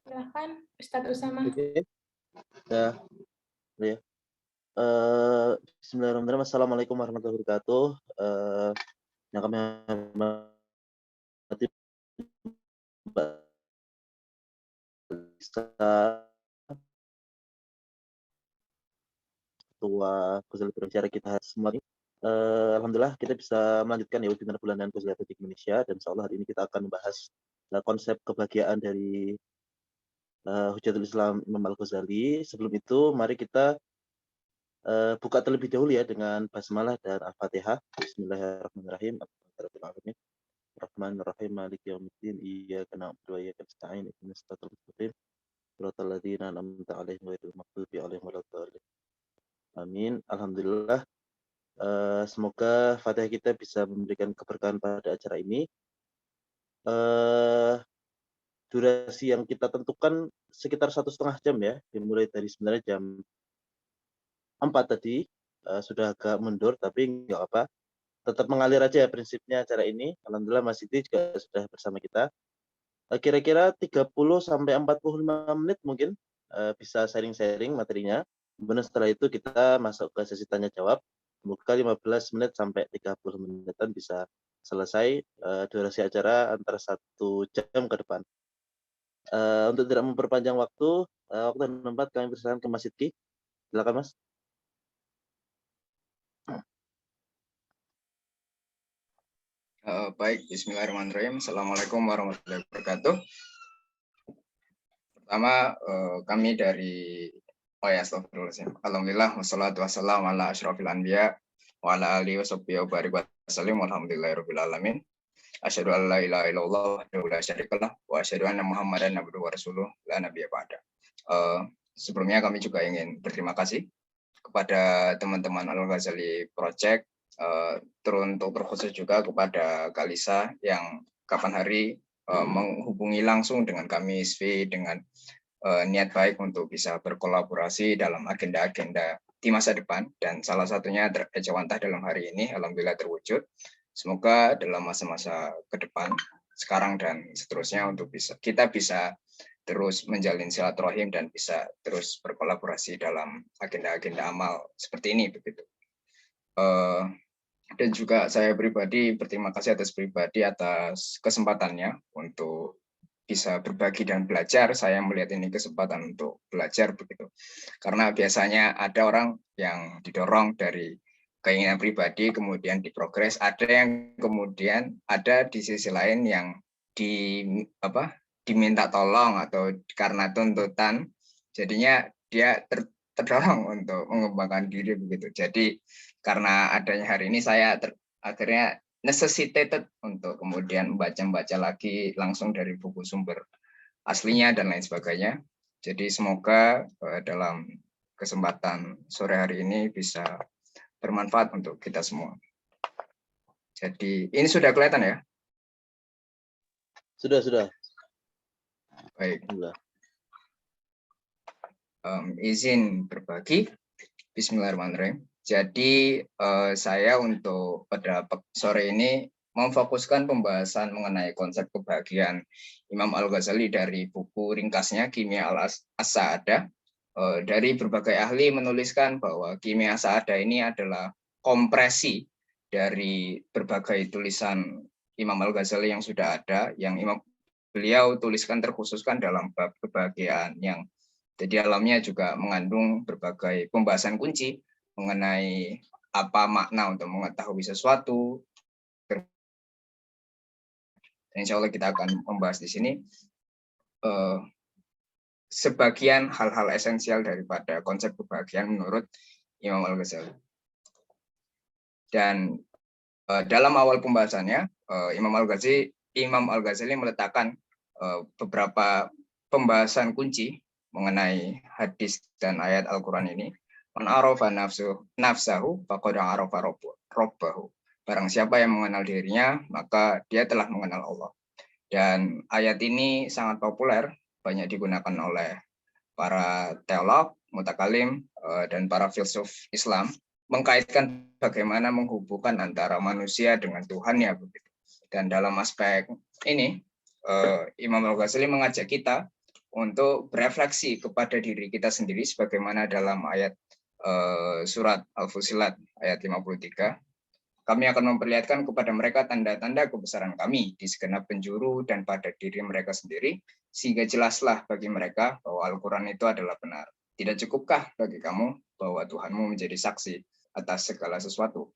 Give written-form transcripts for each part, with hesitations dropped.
Silakan Ustadz Usama. Oke, ya, ya. Bismillahirrahmanirrahim. Assalamualaikum warahmatullahi wabarakatuh. Yang kami hormati Mbak Lisa, Ketua Ghazali Berbicara kita semua ini. Alhamdulillah kita bisa melanjutkan ya webinar bulanan Ghazali Politik Indonesia, dan insyaallah hari ini kita akan membahas konsep kebahagiaan dari Hujatul Islam Imam Al-Ghazali. Sebelum itu, mari kita buka terlebih dahulu ya dengan basmalah dan Al-Fatihah. Bismillahirrahmanirrahim. Alhamdulillahirabbil Rahmanir-Rahim, Maliki Yaumiddin, Iyyaka na'budu wa iyyaka nasta'in, ihdinas siratal mustaqim, siratal ladzina an'amta 'alaihim ghairil maghdubi 'alaihim waladdallin. Amin. Alhamdulillah. Semoga Fatihah kita bisa memberikan keberkahan pada acara ini. Durasi yang kita tentukan sekitar 1,5 jam ya, dimulai dari sebenarnya jam 4 tadi, sudah agak mundur tapi nggak apa, tetap mengalir aja ya prinsipnya acara ini. Alhamdulillah Mas Siti juga sudah bersama kita. Kira-kira 30 sampai 45 menit mungkin, bisa sharing-sharing materinya. Kemudian setelah itu kita masuk ke sesi tanya jawab. Semoga 15 menit sampai 30 menitan bisa selesai, durasi acara antara 1 jam ke depan. Untuk tidak memperpanjang waktu dan tempat kami persilakan ke Mas Sidki. Silakan Mas. Baik, bismillahirrahmanirrahim. Assalamualaikum warahmatullahi wabarakatuh. Pertama, kami dari astagfirullahaladzim. Alhamdulillah, wassalatu wassalamu ala asyrafil anbiya wa ala alihi wa sahbihi wa barik wasallim walhamdulillahirabbil alamin. Asyhadu an la ilaha illallah wahdahu la syarikalah wa asyhadu anna Muhammadan abduhu wa rasuluh la nabiyya ba'da. Sebelumnya kami juga ingin berterima kasih kepada teman-teman Al-Ghazali Project, terkhusus juga kepada Kalisa yang kapan hari menghubungi langsung dengan kami SV dengan niat baik untuk bisa berkolaborasi dalam agenda-agenda di masa depan, dan salah satunya Ejawantah dalam hari ini alhamdulillah terwujud. Semoga dalam masa-masa ke depan sekarang dan seterusnya untuk kita bisa terus menjalin silaturahim dan bisa terus berkolaborasi dalam agenda-agenda amal seperti ini begitu. Dan juga saya pribadi berterima kasih atas kesempatannya untuk bisa berbagi dan belajar. Saya melihat ini kesempatan untuk belajar begitu. Karena biasanya ada orang yang didorong dari keinginan pribadi kemudian diprogres, ada yang kemudian ada di sisi lain yang diminta tolong atau karena tuntutan, jadinya dia terdorong untuk mengembangkan diri begitu. Jadi karena adanya hari ini saya akhirnya necessitated untuk kemudian membaca lagi langsung dari buku sumber aslinya dan lain sebagainya. Jadi semoga dalam kesempatan sore hari ini bisa bermanfaat untuk kita semua. Jadi ini sudah kelihatan ya? Sudah. Baik. Izin berbagi. Bismillahirrahmanirrahim. Jadi saya untuk pada sore ini memfokuskan pembahasan mengenai konsep kebahagiaan Imam Al-Ghazali dari buku ringkasnya Kimia As-Sa'adah. Dari berbagai ahli menuliskan bahwa Kimia As-Sa'adah ini adalah kompresi dari berbagai tulisan Imam Al-Ghazali yang sudah ada, yang beliau tuliskan terkhususkan dalam bab kebahagiaan, yang di dalamnya juga mengandung berbagai pembahasan kunci mengenai apa makna untuk mengetahui sesuatu. Dan insya Allah kita akan membahas di sini sebagian hal-hal esensial daripada konsep kebahagiaan menurut Imam Al-Ghazali. Dan dalam awal pembahasannya, Imam Al-Ghazali meletakkan beberapa pembahasan kunci mengenai hadis dan ayat Al-Quran ini. Man arafa nafsahu faqad arafa rabbahu. Barang siapa yang mengenal dirinya, maka dia telah mengenal Allah. Dan ayat ini sangat populer, banyak digunakan oleh para teolog, mutakalim, dan para filsuf Islam, mengkaitkan bagaimana menghubungkan antara manusia dengan Tuhan ya begitu. Dan dalam aspek ini, Imam Al-Ghazali mengajak kita untuk berefleksi kepada diri kita sendiri sebagaimana dalam ayat surat Al-Fusilat ayat 53. Kami akan memperlihatkan kepada mereka tanda-tanda kebesaran kami di segenap penjuru dan pada diri mereka sendiri, sehingga jelaslah bagi mereka bahwa Al-Quran itu adalah benar. Tidak cukupkah bagi kamu bahwa Tuhanmu menjadi saksi atas segala sesuatu?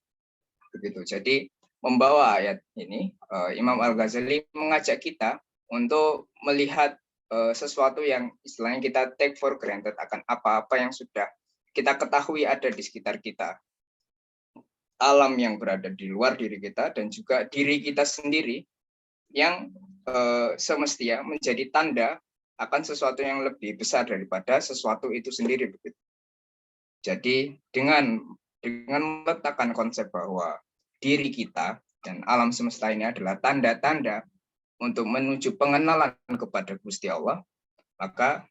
Begitu. Jadi membawa ayat ini, Imam Al-Ghazali mengajak kita untuk melihat sesuatu yang istilahnya kita take for granted akan apa-apa yang sudah kita ketahui ada di sekitar kita. Alam yang berada di luar diri kita dan juga diri kita sendiri yang semestinya menjadi tanda akan sesuatu yang lebih besar daripada sesuatu itu sendiri. Begitu. Jadi dengan meletakkan konsep bahwa diri kita dan alam semesta ini adalah tanda-tanda untuk menuju pengenalan kepada Gusti Allah, maka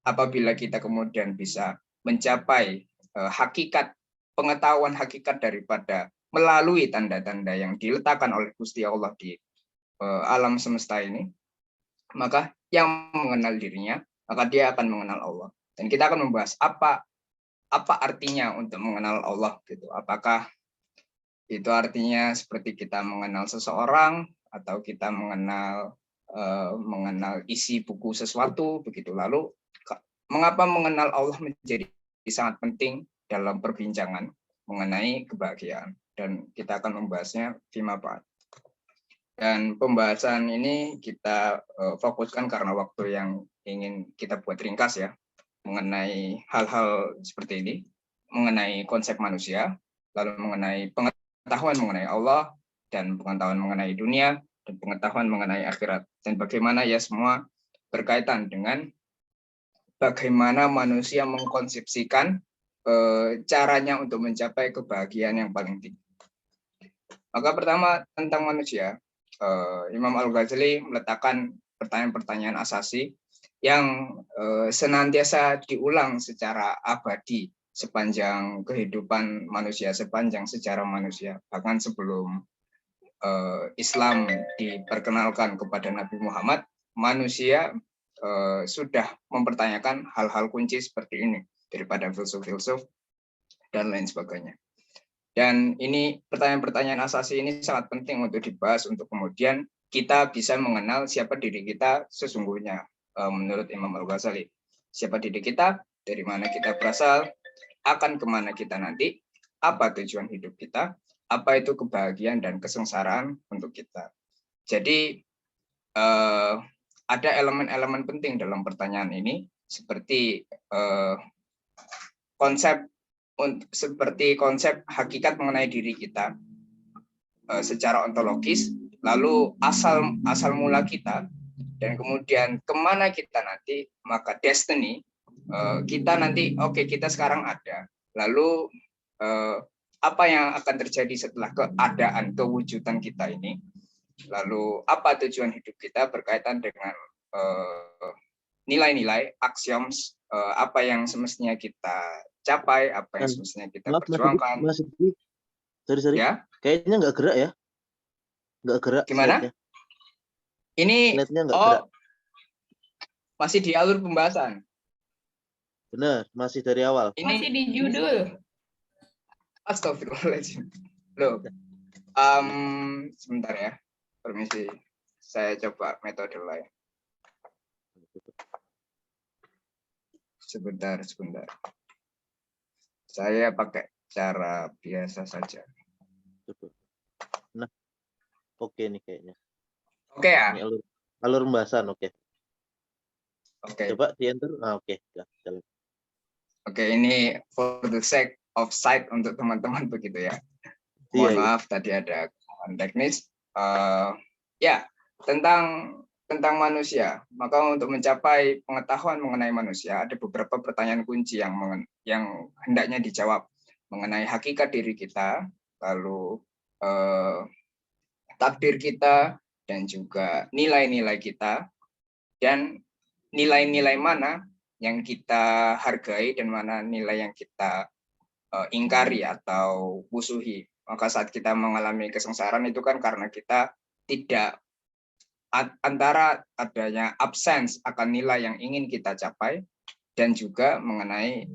apabila kita kemudian bisa mencapai hakikat pengetahuan hakikat daripada melalui tanda-tanda yang diletakkan oleh Gusti Allah di alam semesta ini, maka yang mengenal dirinya, maka dia akan mengenal Allah. Dan kita akan membahas apa artinya untuk mengenal Allah gitu. Apakah itu artinya seperti kita mengenal seseorang atau kita mengenal isi buku sesuatu begitu. Lalu mengapa mengenal Allah menjadi sangat penting dalam perbincangan mengenai kebahagiaan, dan kita akan membahasnya fima ba'd. Dan pembahasan ini kita fokuskan karena waktu yang ingin kita buat ringkas ya, mengenai hal-hal seperti ini, mengenai konsep manusia, lalu mengenai pengetahuan mengenai Allah, dan pengetahuan mengenai dunia, dan pengetahuan mengenai akhirat. Dan bagaimana ya semua berkaitan dengan bagaimana manusia mengkonsepsikan caranya untuk mencapai kebahagiaan yang paling tinggi. Maka pertama tentang manusia, Imam Al-Ghazali meletakkan pertanyaan-pertanyaan asasi yang senantiasa diulang secara abadi sepanjang kehidupan manusia, sepanjang sejarah manusia. Bahkan sebelum Islam diperkenalkan kepada Nabi Muhammad, manusia sudah mempertanyakan hal-hal kunci seperti ini daripada filsuf-filsuf dan lain sebagainya. Dan ini pertanyaan-pertanyaan asasi ini sangat penting untuk dibahas untuk kemudian kita bisa mengenal siapa diri kita sesungguhnya menurut Imam Al-Ghazali. Siapa diri kita, dari mana kita berasal, akan kemana kita nanti, apa tujuan hidup kita, apa itu kebahagiaan dan kesengsaraan untuk kita. Jadi ada elemen-elemen penting dalam pertanyaan ini seperti konsep hakikat mengenai diri kita secara ontologis, lalu asal mula kita, dan kemudian kemana kita nanti, maka destiny kita nanti, oke, kita sekarang ada, lalu apa yang akan terjadi setelah keadaan kewujudan kita ini, lalu apa tujuan hidup kita berkaitan dengan nilai-nilai, axioms, apa yang semestinya kita capai, apa yang semestinya kita perjuangkan. Sorry. Ya? Kayaknya nggak gerak ya? Nggak gerak. Gimana? Ini gerak. Masih di alur pembahasan. Benar, masih dari awal. Ini masih di judul. Astagfirullahaladzim. Loh. Sebentar ya. Permisi. Saya coba metode lain. Sebentar. Saya pakai cara biasa saja. Nah, oke nih kayaknya. Oke ya. Ini alur pembahasan, oke. Oke. Coba di enter. Oke. Jalan. Oke, ini for the sake of sight untuk teman-teman begitu ya. Mohon maaf tadi ada kesalahan teknis. Ya, tentang manusia. Maka untuk mencapai pengetahuan mengenai manusia ada beberapa pertanyaan kunci yang hendaknya dijawab mengenai hakikat diri kita, lalu takdir kita, dan juga nilai-nilai kita, dan nilai-nilai mana yang kita hargai dan mana nilai yang kita ingkari atau musuhi. Maka saat kita mengalami kesengsaraan itu kan karena kita tidak antara adanya absence akan nilai yang ingin kita capai dan juga mengenai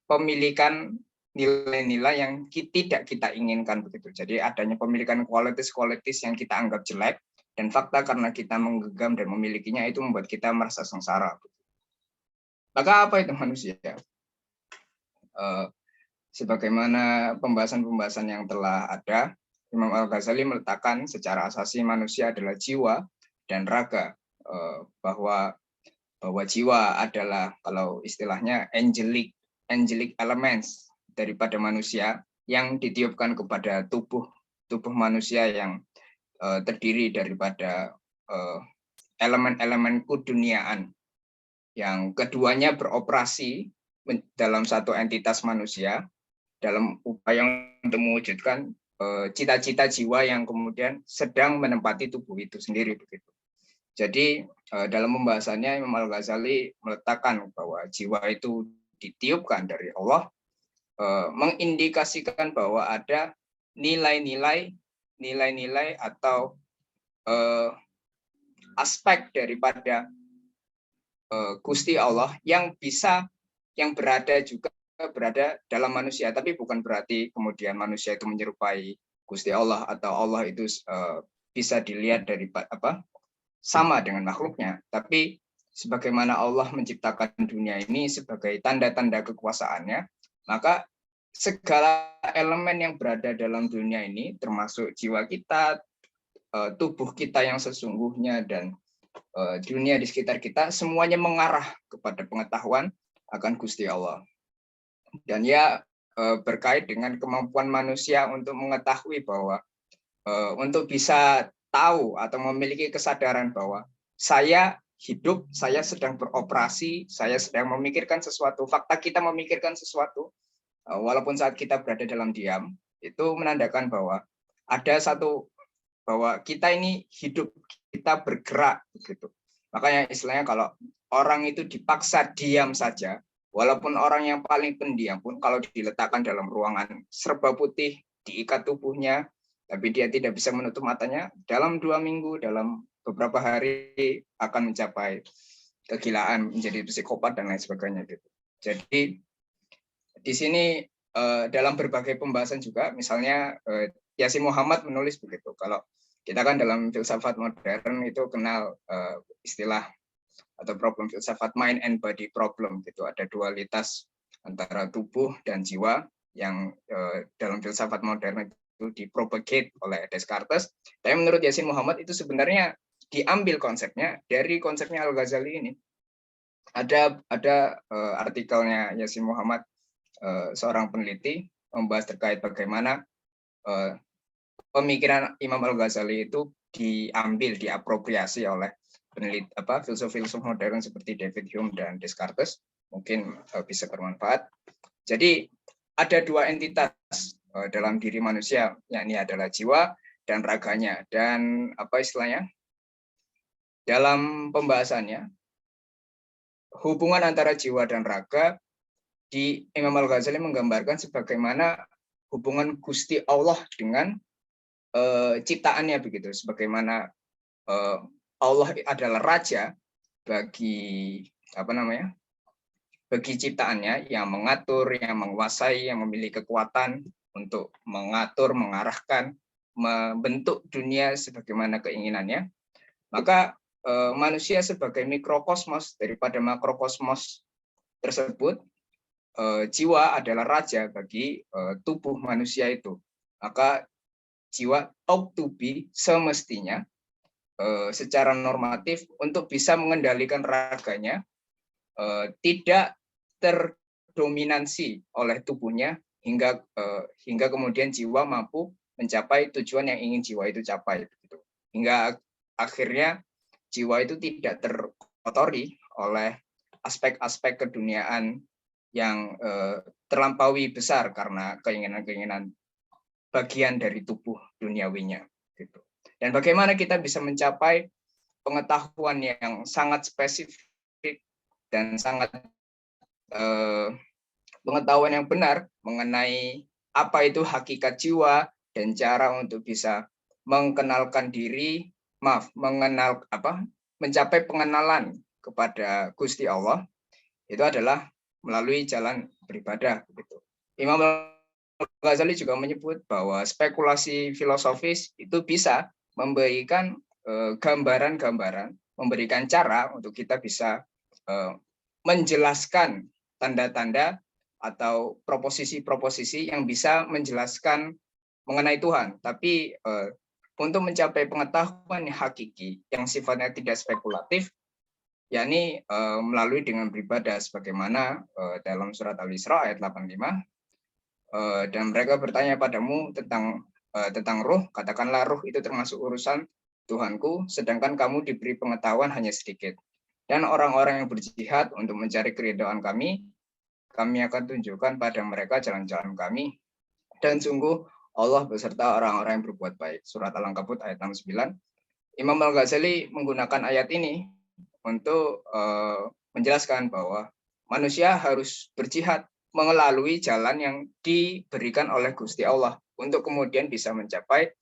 pemilikan nilai-nilai yang tidak kita inginkan begitu. Jadi adanya pemilikan kualitas yang kita anggap jelek dan fakta karena kita menggenggam dan memilikinya itu membuat kita merasa sengsara. Maka apa itu manusia? Sebagaimana pembahasan-pembahasan yang telah ada, Imam Al-Ghazali meletakkan secara asasi manusia adalah jiwa dan raga, bahwa jiwa adalah kalau istilahnya angelic elements daripada manusia yang ditiupkan kepada tubuh manusia yang terdiri daripada elemen-elemen keduniaan yang keduanya beroperasi dalam satu entitas manusia dalam upaya untuk mewujudkan cita-cita jiwa yang kemudian sedang menempati tubuh itu sendiri begitu. Jadi dalam pembahasannya Imam Al-Ghazali meletakkan bahwa jiwa itu ditiupkan dari Allah, mengindikasikan bahwa ada nilai-nilai atau aspek daripada Gusti Allah yang berada dalam manusia, tapi bukan berarti kemudian manusia itu menyerupai Gusti Allah atau Allah itu bisa dilihat dari sama dengan makhluknya, tapi sebagaimana Allah menciptakan dunia ini sebagai tanda-tanda kekuasaannya, maka segala elemen yang berada dalam dunia ini termasuk jiwa kita, tubuh kita yang sesungguhnya dan dunia di sekitar kita semuanya mengarah kepada pengetahuan akan Gusti Allah. Dan ya berkait dengan kemampuan manusia untuk mengetahui bahwa untuk bisa tahu atau memiliki kesadaran bahwa saya hidup, saya sedang beroperasi, saya sedang memikirkan sesuatu, fakta kita memikirkan sesuatu, walaupun saat kita berada dalam diam, itu menandakan bahwa ada satu, bahwa kita ini hidup, kita bergerak begitu. Makanya istilahnya kalau orang itu dipaksa diam saja, walaupun orang yang paling pendiam pun kalau diletakkan dalam ruangan serba putih, diikat tubuhnya, tapi dia tidak bisa menutup matanya, dalam 2 minggu, dalam beberapa hari akan mencapai kegilaan, menjadi psikopat dan lain sebagainya gitu. Jadi di sini dalam berbagai pembahasan juga, misalnya Yasin Muhammad menulis begitu, kalau kita kan dalam filsafat modern itu kenal istilah atau problem filsafat mind and body problem gitu, ada dualitas antara tubuh dan jiwa yang dalam filsafat modern itu dipropagate oleh Descartes. Tapi menurut Yasin Muhammad itu sebenarnya diambil konsepnya dari konsepnya Al-Ghazali ini. Ada artikelnya Yasin Muhammad, seorang peneliti, membahas terkait bagaimana pemikiran Imam Al-Ghazali itu diapropriasi oleh peneliti filsuf-filsuf modern seperti David Hume dan Descartes, mungkin bisa bermanfaat. Jadi ada 2 entitas dalam diri manusia, yakni adalah jiwa dan raganya. Dan istilahnya dalam pembahasannya, hubungan antara jiwa dan raga di Imam Al-Ghazali menggambarkan sebagaimana hubungan Gusti Allah dengan ciptaannya begitu, sebagaimana Allah adalah raja bagi bagi ciptaannya, yang mengatur, yang menguasai, yang memiliki kekuatan untuk mengatur, mengarahkan, membentuk dunia sebagaimana keinginannya. Maka manusia sebagai mikrokosmos daripada makrokosmos tersebut, jiwa adalah raja bagi tubuh manusia itu. Maka jiwa ought to be semestinya secara normatif untuk bisa mengendalikan raganya, tidak terdominansi oleh tubuhnya hingga kemudian jiwa mampu mencapai tujuan yang ingin jiwa itu capai gitu. Hingga akhirnya jiwa itu tidak terkotori oleh aspek-aspek keduniaan yang terlampaui besar karena keinginan-keinginan bagian dari tubuh duniawinya gitu. Dan bagaimana kita bisa mencapai pengetahuan yang sangat spesifik dan sangat pengetahuan yang benar mengenai apa itu hakikat jiwa dan cara untuk bisa mengenalkan diri, mencapai pengenalan kepada Gusti Allah itu adalah melalui jalan beribadah begitu. Imam Ghazali juga menyebut bahwa spekulasi filosofis itu bisa memberikan gambaran-gambaran, memberikan cara untuk kita bisa menjelaskan tanda-tanda atau proposisi-proposisi yang bisa menjelaskan mengenai Tuhan. Tapi untuk mencapai pengetahuan yang hakiki, yang sifatnya tidak spekulatif, yakni melalui dengan beribadah, sebagaimana dalam surat Al-Isra ayat 85, dan mereka bertanya padamu tentang ruh, katakanlah ruh itu termasuk urusan Tuhanku, sedangkan kamu diberi pengetahuan hanya sedikit. Dan orang-orang yang berjihad untuk mencari keridhaan kami akan tunjukkan pada mereka jalan-jalan kami. Dan sungguh Allah beserta orang-orang yang berbuat baik. Surat Al-Ankabut ayat 69. Imam Al-Ghazali menggunakan ayat ini untuk menjelaskan bahwa manusia harus berjihad melalui jalan yang diberikan oleh Gusti Allah untuk kemudian bisa mencapai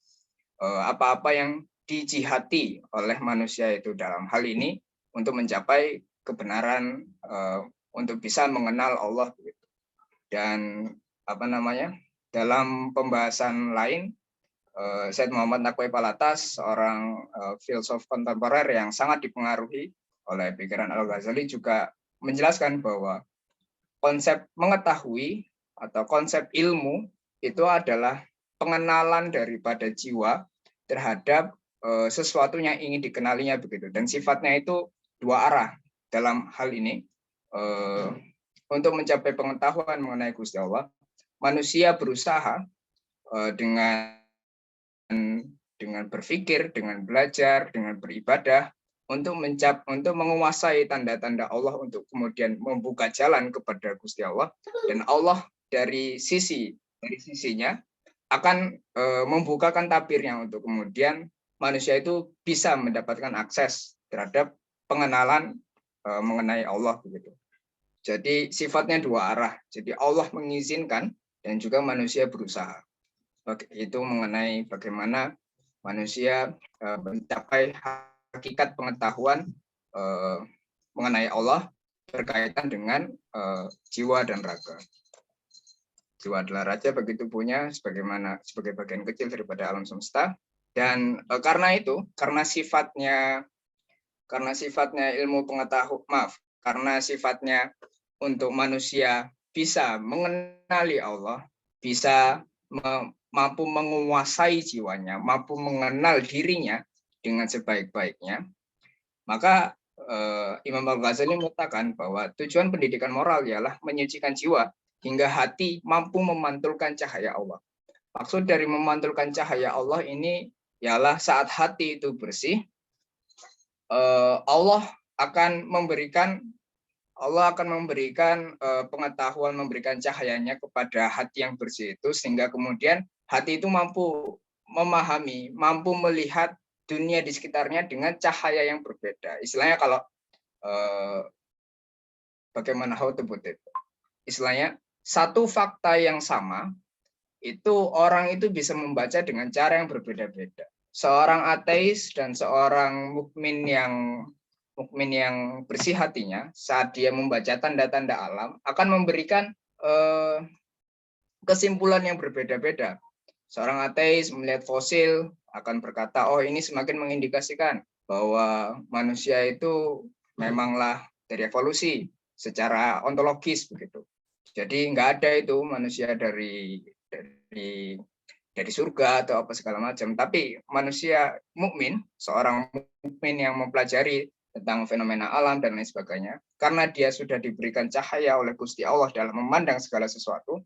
apa-apa yang dijihati oleh manusia itu dalam hal ini untuk mencapai kebenaran, untuk bisa mengenal Allah. Dan dalam pembahasan lain, Syed Muhammad Naqwi Palatas, seorang filsuf kontemporer yang sangat dipengaruhi oleh pikiran Al-Ghazali, juga menjelaskan bahwa konsep mengetahui atau konsep ilmu itu adalah pengenalan daripada jiwa terhadap sesuatu yang ingin dikenalinya begitu. Dan sifatnya itu dua arah dalam hal ini. Untuk mencapai pengetahuan mengenai Gusti Allah, manusia berusaha dengan berpikir, dengan belajar, dengan beribadah untuk menguasai tanda-tanda Allah, untuk kemudian membuka jalan kepada Gusti Allah. Dan Allah dari sisinya akan membukakan tabirnya untuk kemudian manusia itu bisa mendapatkan akses terhadap pengenalan mengenai Allah begitu. Jadi sifatnya dua arah. Jadi Allah mengizinkan dan juga manusia berusaha. Itu mengenai bagaimana manusia mencapai hakikat pengetahuan mengenai Allah berkaitan dengan jiwa dan raga. Jiwa adalah raja, begitu punya sebagai bagian kecil daripada alam semesta. Dan karena sifatnya ilmu pengetahuan, karena sifatnya untuk manusia bisa mengenali Allah, bisa mampu menguasai jiwanya, mampu mengenal dirinya dengan sebaik-baiknya, maka Imam Al-Ghazali mengatakan bahwa tujuan pendidikan moral ialah menyucikan jiwa hingga hati mampu memantulkan cahaya Allah. Maksud dari memantulkan cahaya Allah ini ialah saat hati itu bersih, Allah akan memberikan pengetahuan, memberikan cahayanya kepada hati yang bersih itu, sehingga kemudian hati itu mampu memahami, mampu melihat dunia di sekitarnya dengan cahaya yang berbeda. Istilahnya kalau bagaimana how to put it? Istilahnya satu fakta yang sama itu orang itu bisa membaca dengan cara yang berbeda-beda. Seorang ateis dan seorang mukmin yang bersih hatinya saat dia membaca tanda-tanda alam akan memberikan kesimpulan yang berbeda-beda. Seorang ateis melihat fosil akan berkata, oh ini semakin mengindikasikan bahwa manusia itu memanglah dari evolusi secara ontologis begitu. Jadi nggak ada itu manusia dari surga atau apa segala macam. Tapi manusia mukmin, seorang mukmin yang mempelajari tentang fenomena alam dan lain sebagainya, karena dia sudah diberikan cahaya oleh Gusti Allah dalam memandang segala sesuatu,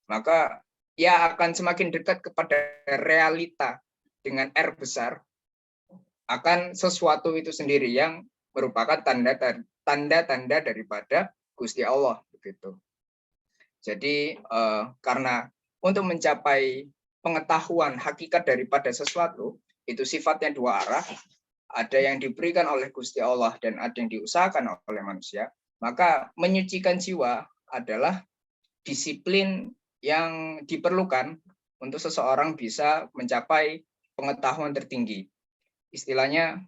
maka ia akan semakin dekat kepada realita dengan R besar, akan sesuatu itu sendiri yang merupakan tanda-tanda daripada Gusti Allah begitu. Jadi karena untuk mencapai pengetahuan hakikat daripada sesuatu itu sifatnya dua arah, ada yang diberikan oleh Gusti Allah dan ada yang diusahakan oleh manusia, maka menyucikan jiwa adalah disiplin yang diperlukan untuk seseorang bisa mencapai pengetahuan tertinggi. istilahnya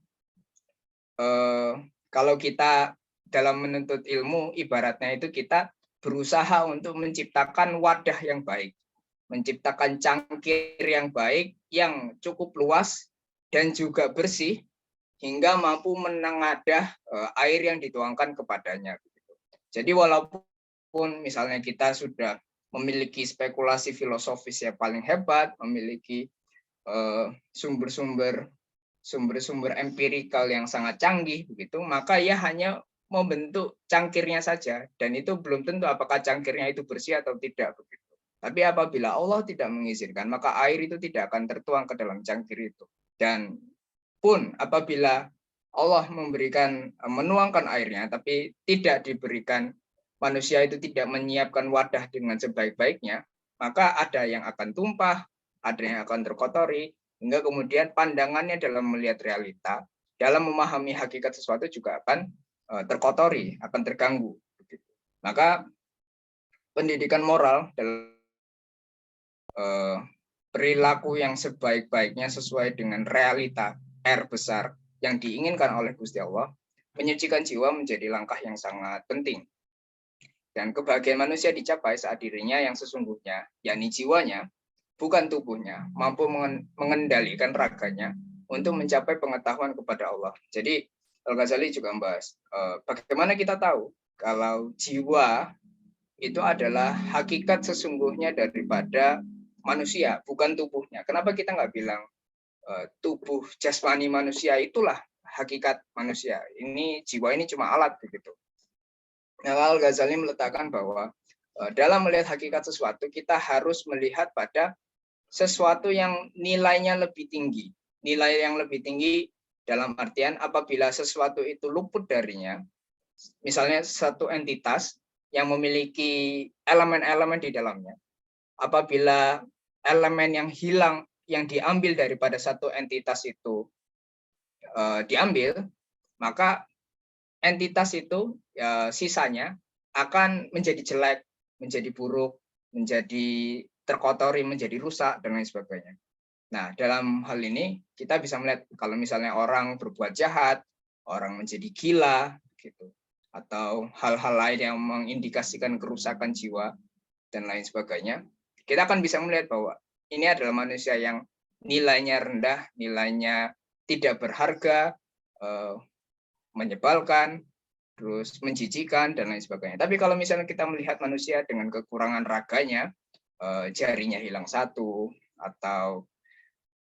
kalau kita dalam menuntut ilmu, ibaratnya itu kita berusaha untuk menciptakan wadah yang baik, menciptakan cangkir yang baik, yang cukup luas dan juga bersih, hingga mampu menengadah air yang dituangkan kepadanya. Jadi walaupun misalnya kita sudah memiliki spekulasi filosofis yang paling hebat, memiliki sumber-sumber empirikal yang sangat canggih begitu, maka ia hanya membentuk cangkirnya saja, dan itu belum tentu apakah cangkirnya itu bersih atau tidak begitu. Tapi apabila Allah tidak mengizinkan, maka air itu tidak akan tertuang ke dalam cangkir itu. Dan pun apabila Allah menuangkan airnya, tapi tidak diberikan, manusia itu tidak menyiapkan wadah dengan sebaik-baiknya, maka ada yang akan tumpah, ada yang akan terkotori, hingga kemudian pandangannya dalam melihat realita, dalam memahami hakikat sesuatu juga akan terkotori, akan terganggu. Maka pendidikan moral dalam perilaku yang sebaik-baiknya sesuai dengan realita R besar yang diinginkan oleh Gusti Allah, menyucikan jiwa menjadi langkah yang sangat penting. Dan kebahagiaan manusia dicapai saat dirinya yang sesungguhnya, yakni jiwanya, bukan tubuhnya, mampu mengendalikan raganya untuk mencapai pengetahuan kepada Allah. Jadi Al-Ghazali juga membahas bagaimana kita tahu kalau jiwa itu adalah hakikat sesungguhnya daripada manusia, bukan tubuhnya. Kenapa kita nggak bilang tubuh jasmani manusia itulah hakikat manusia? Ini jiwa ini cuma alat begitu. Nah, Al-Ghazali meletakkan bahwa dalam melihat hakikat sesuatu kita harus melihat pada sesuatu yang nilainya lebih tinggi. Nilai yang lebih tinggi dalam artian apabila sesuatu itu luput darinya, misalnya satu entitas yang memiliki elemen-elemen di dalamnya, apabila elemen yang hilang, yang diambil daripada satu entitas itu diambil, maka entitas itu sisanya akan menjadi jelek, menjadi buruk, menjadi terkotori, menjadi rusak, dan lain sebagainya. Nah, dalam hal ini kita bisa melihat kalau misalnya orang berbuat jahat, orang menjadi gila, gitu, atau hal-hal lain yang mengindikasikan kerusakan jiwa dan lain sebagainya, kita akan bisa melihat bahwa ini adalah manusia yang nilainya rendah, nilainya tidak berharga, menyebalkan, terus menjijikan, dan lain sebagainya. Tapi kalau misalnya kita melihat manusia dengan kekurangan raganya, jarinya hilang satu, atau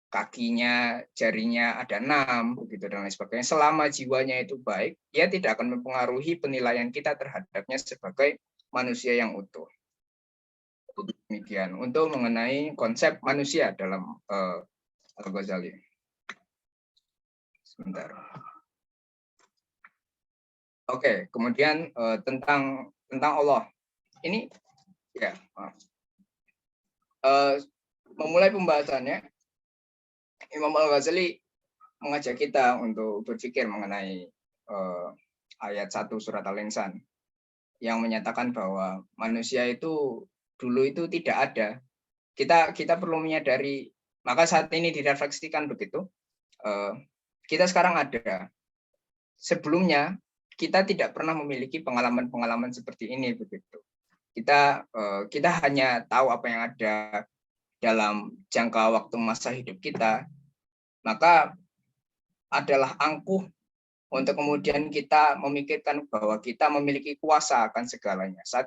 kakinya, jarinya ada 6, begitu dan lain sebagainya. Selama jiwanya itu baik, ia tidak akan mempengaruhi penilaian kita terhadapnya sebagai manusia yang utuh. Demikian untuk mengenai konsep manusia dalam Al-Ghazali. Sebentar. Oke, kemudian tentang Allah. Ini ya, memulai pembahasannya, Imam Al-Ghazali mengajak kita untuk berpikir mengenai ayat 1 surat Al-Insan yang menyatakan bahwa manusia itu dulu itu tidak ada. Kita perlu menyadari, maka saat ini direfleksikan begitu. Kita sekarang ada. Sebelumnya kita tidak pernah memiliki pengalaman-pengalaman seperti ini begitu. Kita hanya tahu apa yang ada dalam jangka waktu masa hidup kita, maka adalah angkuh untuk kemudian kita memikirkan bahwa kita memiliki kuasa akan segalanya. Saat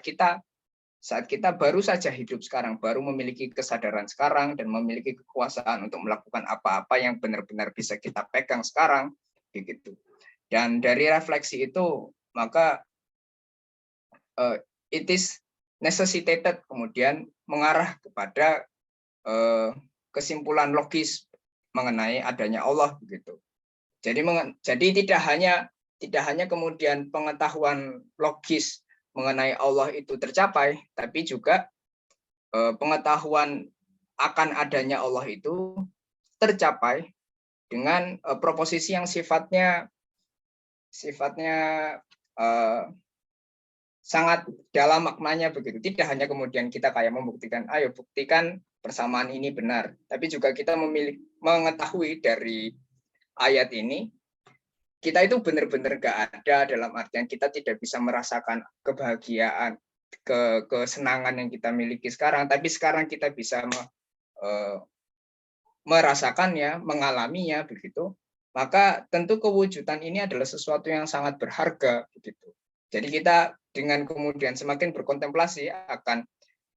kita baru saja hidup sekarang, baru memiliki kesadaran sekarang dan memiliki kekuasaan untuk melakukan apa-apa yang benar-benar bisa kita pegang sekarang, begitu. Dan dari refleksi itu, maka it is necessitated kemudian mengarah kepada kesimpulan logis mengenai adanya Allah begitu. Jadi tidak hanya kemudian pengetahuan logis mengenai Allah itu tercapai, tapi juga pengetahuan akan adanya Allah itu tercapai dengan proposisi yang sifatnya sangat dalam maknanya begitu. Tidak hanya kemudian kita kayak membuktikan, ayo buktikan persamaan ini benar, tapi juga kita mengetahui dari ayat ini, kita itu benar-benar nggak ada dalam artian kita tidak bisa merasakan kebahagiaan, kesenangan yang kita miliki sekarang, tapi sekarang kita bisa merasakannya, mengalaminya begitu, maka tentu kewujudan ini adalah sesuatu yang sangat berharga begitu. Jadi kita dengan kemudian semakin berkontemplasi akan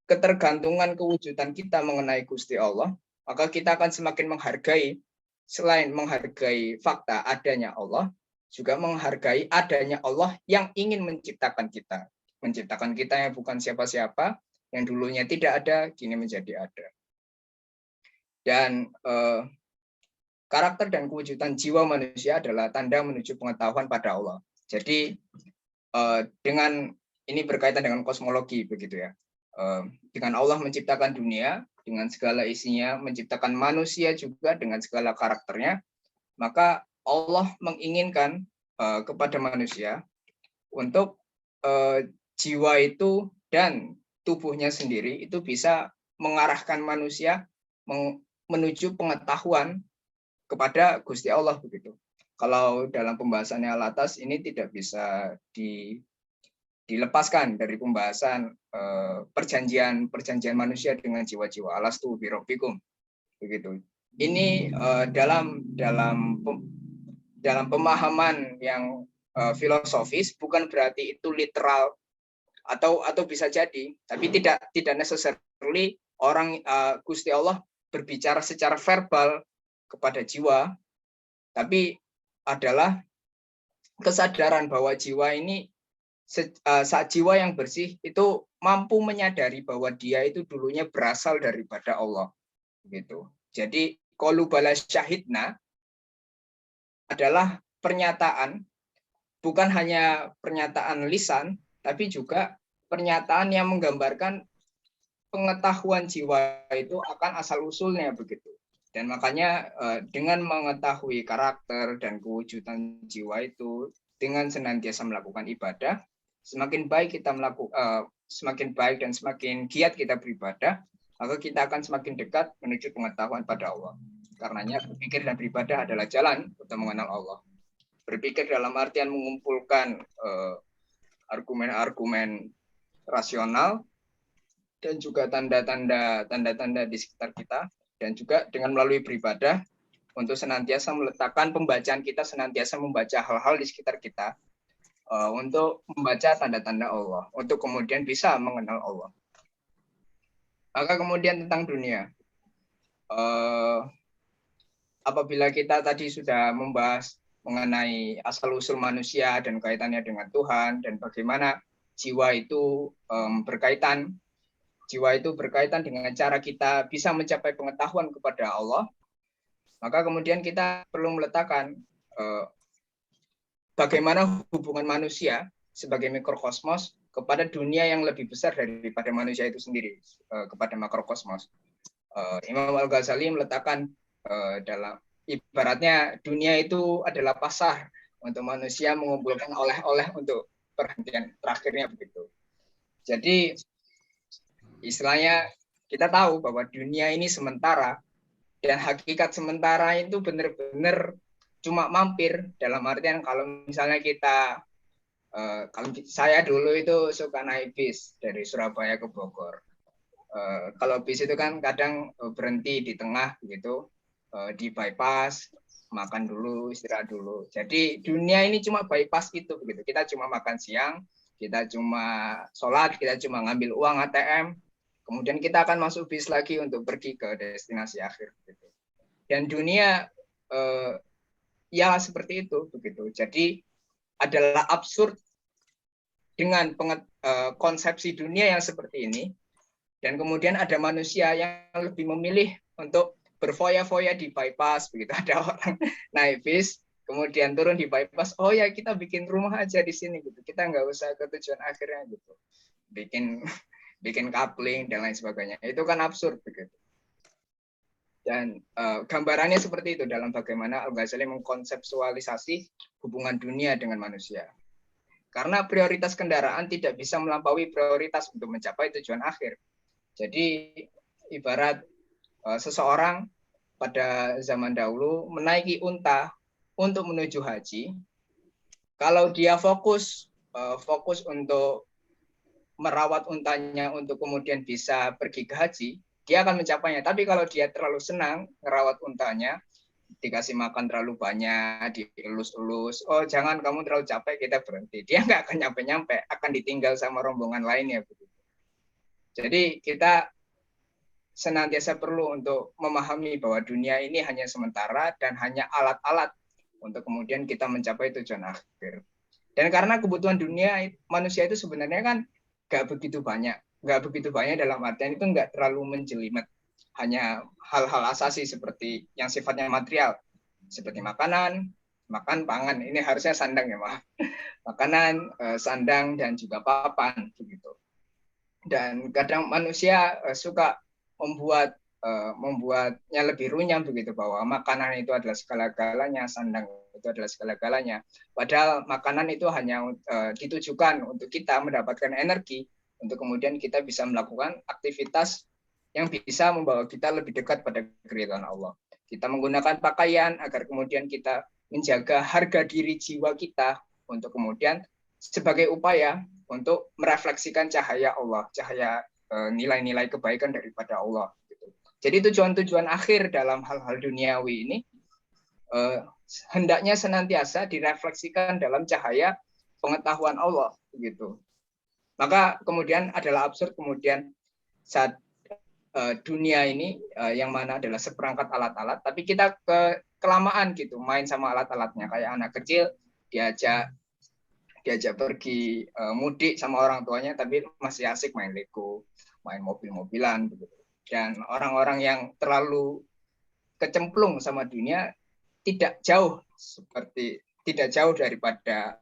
ketergantungan kewujudan kita mengenai Gusti Allah, maka kita akan semakin menghargai, selain menghargai fakta adanya Allah, juga menghargai adanya Allah yang ingin menciptakan kita. Menciptakan kita yang bukan siapa-siapa, yang dulunya tidak ada, kini menjadi ada. Dan karakter dan kewujudan jiwa manusia adalah tanda menuju pengetahuan pada Allah. Jadi dengan ini berkaitan dengan kosmologi begitu ya. Dengan Allah menciptakan dunia dengan segala isinya, menciptakan manusia juga dengan segala karakternya, maka Allah menginginkan kepada manusia untuk jiwa itu dan tubuhnya sendiri itu bisa mengarahkan manusia menuju pengetahuan kepada Gusti Allah begitu. Kalau dalam pembahasannya atas ini tidak bisa dilepaskan dari pembahasan perjanjian manusia dengan jiwa-jiwa. Alastu birabbikum begitu. Ini dalam pemahaman yang filosofis bukan berarti itu literal atau bisa jadi, tapi tidak necessarily orang Gusti Allah berbicara secara verbal kepada jiwa, tapi adalah kesadaran bahwa jiwa ini saat jiwa yang bersih itu mampu menyadari bahwa dia itu dulunya berasal daripada Allah gitu. Jadi qalu bala syahidna adalah pernyataan, bukan hanya pernyataan lisan, tapi juga pernyataan yang menggambarkan pengetahuan jiwa itu akan asal-usulnya begitu. Dan makanya dengan mengetahui karakter dan kewujudan jiwa itu, dengan senantiasa melakukan ibadah, semakin baik kita semakin baik dan semakin giat kita beribadah, maka kita akan semakin dekat menuju pengetahuan pada Allah. Karenanya berpikir dan beribadah adalah jalan untuk mengenal Allah. Berpikir dalam artian mengumpulkan argumen-argumen rasional dan juga tanda-tanda di sekitar kita, dan juga dengan melalui beribadah untuk senantiasa meletakkan pembacaan kita, senantiasa membaca hal-hal di sekitar kita untuk membaca tanda-tanda Allah, untuk kemudian bisa mengenal Allah. Maka kemudian tentang dunia, apabila kita tadi sudah membahas mengenai asal-usul manusia dan kaitannya dengan Tuhan, dan bagaimana jiwa itu berkaitan dengan cara kita bisa mencapai pengetahuan kepada Allah, maka kemudian kita perlu meletakkan bagaimana hubungan manusia sebagai mikrokosmos kepada dunia yang lebih besar daripada manusia itu sendiri, kepada makrokosmos. Imam Al-Ghazali meletakkan dalam ibaratnya dunia itu adalah pasar untuk manusia mengumpulkan oleh-oleh untuk perhentian terakhirnya begitu. Jadi istilahnya kita tahu bahwa dunia ini sementara, dan hakikat sementara itu benar-benar cuma mampir, dalam artian kalau misalnya kita kalau saya dulu itu suka naik bis dari Surabaya ke Bogor. Kalau bis itu kan kadang berhenti di tengah begitu, di bypass, makan dulu, istirahat dulu. Jadi dunia ini cuma bypass itu begitu. Kita cuma makan siang, kita cuma sholat, kita cuma ngambil uang ATM, kemudian kita akan masuk bis lagi untuk pergi ke destinasi akhir begitu. Dan dunia ya seperti itu begitu. Jadi adalah absurd dengan konsepsi dunia yang seperti ini, dan kemudian ada manusia yang lebih memilih untuk berfoya-foya di bypass begitu. Ada orang naik bis kemudian turun di bypass, oh ya kita bikin rumah aja di sini gitu, kita nggak usah ke tujuan akhirnya gitu, bikin coupling dan lain sebagainya. Itu kan absurd begitu. Dan gambarannya seperti itu dalam bagaimana Al-Ghazali mengkonseptualisasi hubungan dunia dengan manusia. Karena prioritas kendaraan tidak bisa melampaui prioritas untuk mencapai tujuan akhir. Jadi ibarat seseorang pada zaman dahulu menaiki unta untuk menuju haji, kalau dia fokus untuk merawat untanya untuk kemudian bisa pergi ke haji, dia akan mencapainya. Tapi kalau dia terlalu senang merawat untanya, dikasih makan terlalu banyak, dielus-elus, oh jangan kamu terlalu capek, kita berhenti. Dia nggak akan nyampe-nyampe, akan ditinggal sama rombongan lainnya. Jadi kita senantiasa perlu untuk memahami bahwa dunia ini hanya sementara dan hanya alat-alat untuk kemudian kita mencapai tujuan akhir. Dan karena kebutuhan dunia manusia itu sebenarnya kan nggak begitu banyak dalam artian itu nggak terlalu menjelimet, hanya hal-hal asasi seperti yang sifatnya material, seperti makanan, pangan, ini harusnya sandang ya maaf, makanan, sandang dan juga papan begitu. Dan kadang manusia suka membuatnya lebih runyam begitu, bahwa makanan itu adalah segala-galanya, sandang itu adalah segala-galanya. Padahal makanan itu hanya ditujukan untuk kita mendapatkan energi untuk kemudian kita bisa melakukan aktivitas yang bisa membawa kita lebih dekat pada keridhaan Allah. Kita menggunakan pakaian agar kemudian kita menjaga harga diri jiwa kita untuk kemudian sebagai upaya untuk merefleksikan cahaya Allah, cahaya nilai-nilai kebaikan daripada Allah. Jadi tujuan-tujuan akhir dalam hal-hal duniawi ini hendaknya senantiasa direfleksikan dalam cahaya pengetahuan Allah, begitu. Maka kemudian adalah absurd kemudian saat dunia ini yang mana adalah seperangkat alat-alat, tapi kita kelamaan gitu main sama alat-alatnya, kayak anak kecil diajak pergi mudik sama orang tuanya, tapi masih asik main Lego, main mobil-mobilan, begitu. Dan orang-orang yang terlalu kecemplung sama dunia tidak jauh daripada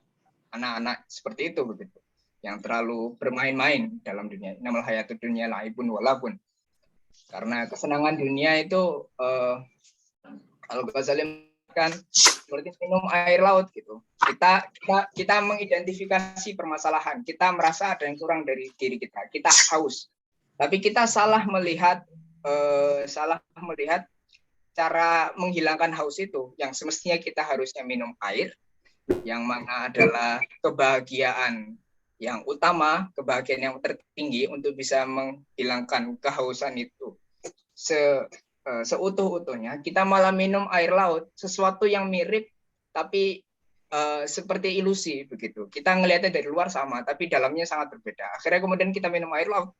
anak-anak seperti itu, begitu, yang terlalu bermain-main dalam dunia. Namal hayatud dunya laibun walabun. Karena kesenangan dunia itu Al-Ghazali kan seperti minum air laut gitu. Kita mengidentifikasi permasalahan, kita merasa ada yang kurang dari diri kita haus. Tapi kita salah melihat cara menghilangkan haus itu, yang semestinya kita harusnya minum air, yang mana adalah kebahagiaan yang utama, kebahagiaan yang tertinggi untuk bisa menghilangkan kehausan itu seutuh-utuhnya. Kita malah minum air laut, sesuatu yang mirip tapi seperti ilusi begitu. Kita ngelihatnya dari luar sama, tapi dalamnya sangat berbeda. Akhirnya kemudian kita minum air laut,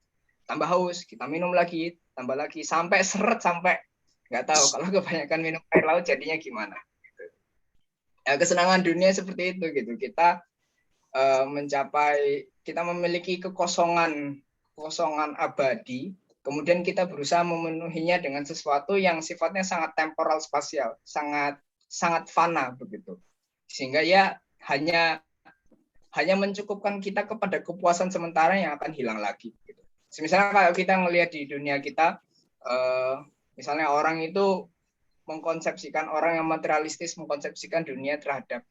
tambah haus, kita minum lagi, tambah lagi, sampai seret, sampai nggak tahu kalau kebanyakan minum air laut jadinya gimana. Ya, kesenangan dunia seperti itu gitu. Kita kita memiliki kekosongan abadi, kemudian kita berusaha memenuhinya dengan sesuatu yang sifatnya sangat temporal spasial, sangat fana begitu. Sehingga ya hanya mencukupkan kita kepada kepuasan sementara yang akan hilang lagi gitu. Misalnya kalau kita ngelihat di dunia kita, misalnya orang itu mengkonsepsikan, orang yang materialistis mengkonsepsikan dunia terhadap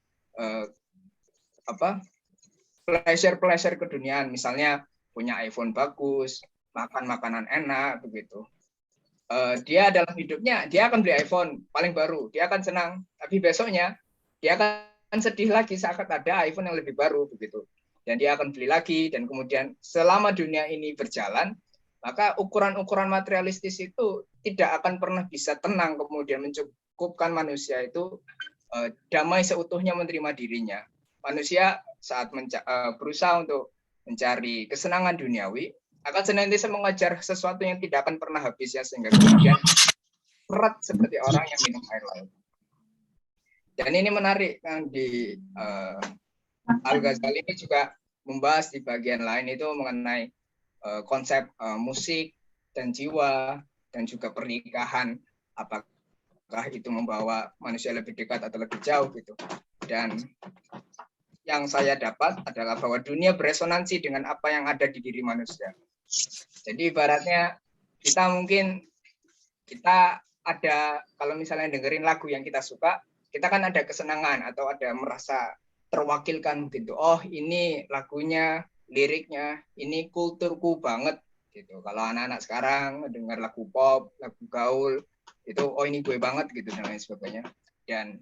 pleasure keduniaan, misalnya punya iPhone bagus, makan makanan enak begitu. Dia dalam hidupnya dia akan beli iPhone paling baru, dia akan senang, tapi besoknya dia akan sedih lagi saat ada iPhone yang lebih baru begitu. Dan dia akan beli lagi, dan kemudian selama dunia ini berjalan, maka ukuran-ukuran materialistis itu tidak akan pernah bisa tenang kemudian mencukupkan manusia itu damai seutuhnya menerima dirinya. Manusia saat berusaha untuk mencari kesenangan duniawi akan senantiasa mengejar sesuatu yang tidak akan pernah habis, ya, sehingga kemudian berat seperti orang yang minum air laut. Dan ini menarik kan, di Al-Ghazali ini juga membahas di bagian lain itu mengenai konsep musik dan jiwa dan juga pernikahan, apakah itu membawa manusia lebih dekat atau lebih jauh gitu. Dan yang saya dapat adalah bahwa dunia beresonansi dengan apa yang ada di diri manusia. Jadi ibaratnya kita ada, kalau misalnya dengerin lagu yang kita suka, kita kan ada kesenangan atau ada merasa terwakilkan gitu. Oh, ini lagunya, liriknya, ini kulturku banget gitu. Kalau anak-anak sekarang dengar lagu pop, lagu gaul, itu oh ini gue banget gitu dan lain sebagainya. Dan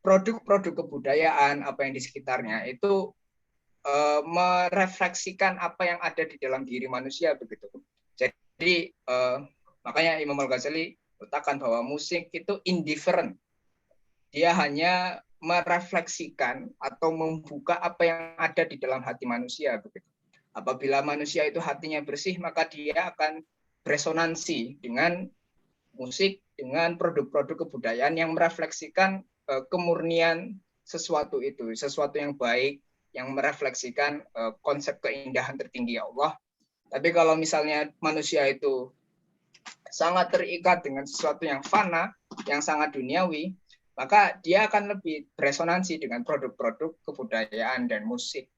produk-produk kebudayaan apa yang di sekitarnya itu merefleksikan apa yang ada di dalam diri manusia begitu. Jadi makanya Imam Al-Ghazali letakkan bahwa musik itu indifferent. Dia hanya merefleksikan atau membuka apa yang ada di dalam hati manusia begitu. Apabila manusia itu hatinya bersih, maka dia akan beresonansi dengan musik, dengan produk-produk kebudayaan yang merefleksikan kemurnian sesuatu itu, sesuatu yang baik, yang merefleksikan konsep keindahan tertinggi Allah. Tapi kalau misalnya manusia itu sangat terikat dengan sesuatu yang fana, yang sangat duniawi, maka dia akan lebih beresonansi dengan produk-produk kebudayaan dan musik,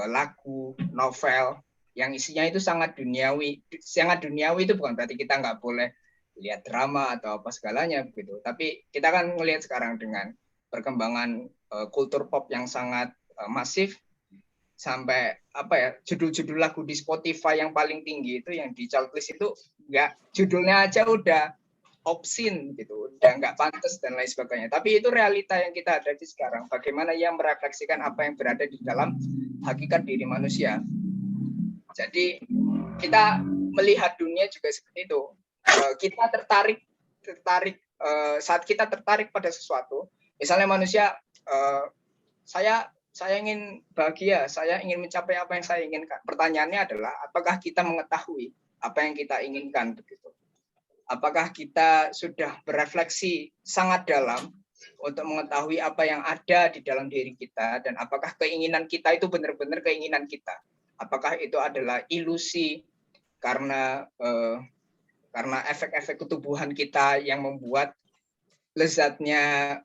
lagu, novel, yang isinya itu sangat duniawi. Sangat duniawi itu bukan berarti kita nggak boleh lihat drama atau apa segalanya begitu. Tapi kita kan melihat sekarang dengan perkembangan kultur pop yang sangat masif, sampai apa ya, judul-judul lagu di Spotify yang paling tinggi itu yang di chart-list itu nggak, judulnya aja udah obscene gitu, udah nggak pantas dan lain sebagainya. Tapi itu realita yang kita hadapi sekarang. Bagaimana ia merefleksikan apa yang berada di dalam hakikat diri manusia. Jadi kita melihat dunia juga seperti itu. Kita tertarik saat kita tertarik pada sesuatu. Misalnya manusia, saya ingin bahagia, saya ingin mencapai apa yang saya inginkan. Pertanyaannya adalah, apakah kita mengetahui apa yang kita inginkan begitu? Apakah kita sudah berefleksi sangat dalam untuk mengetahui apa yang ada di dalam diri kita, dan apakah keinginan kita itu benar-benar keinginan kita? Apakah itu adalah ilusi karena efek-efek ketubuhan kita yang membuat lezatnya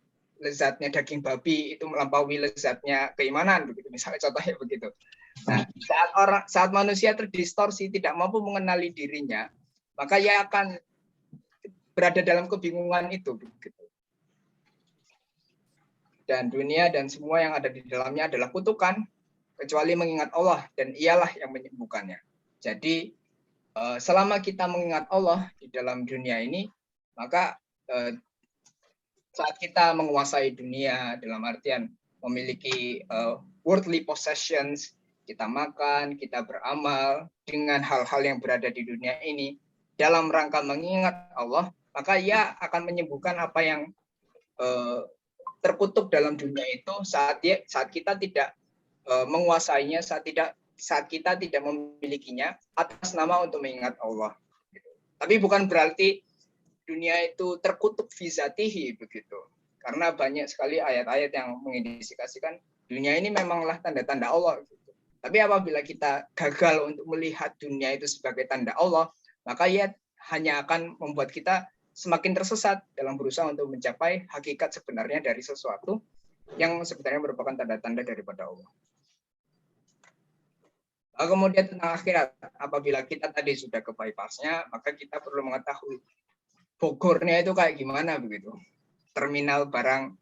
daging babi itu melampaui lezatnya keimanan begitu, misalnya contohnya begitu. Nah, saat manusia terdistorsi, tidak mampu mengenali dirinya, maka ia akan berada dalam kebingungan itu begitu. Dan dunia dan semua yang ada di dalamnya adalah kutukan kecuali mengingat Allah, dan ialah yang menyembuhkannya. Jadi selama kita mengingat Allah di dalam dunia ini, maka saat kita menguasai dunia dalam artian memiliki worldly possessions, kita makan, kita beramal dengan hal-hal yang berada di dunia ini dalam rangka mengingat Allah, maka ia akan menyembuhkan apa yang terkutuk dalam dunia itu saat kita tidak menguasainya, saat kita tidak memilikinya atas nama untuk mengingat Allah. Tapi bukan berarti dunia itu terkutuk fizatihi begitu. Karena banyak sekali ayat-ayat yang mengindikasikan dunia ini memanglah tanda-tanda Allah. Gitu. Tapi apabila kita gagal untuk melihat dunia itu sebagai tanda Allah, maka ia hanya akan membuat kita semakin tersesat dalam berusaha untuk mencapai hakikat sebenarnya dari sesuatu yang sebenarnya merupakan tanda-tanda daripada Allah. Kemudian tentang akhirat, apabila kita tadi sudah ke bypassnya, maka kita perlu mengetahui Bogornya itu kayak gimana begitu. Terminal barang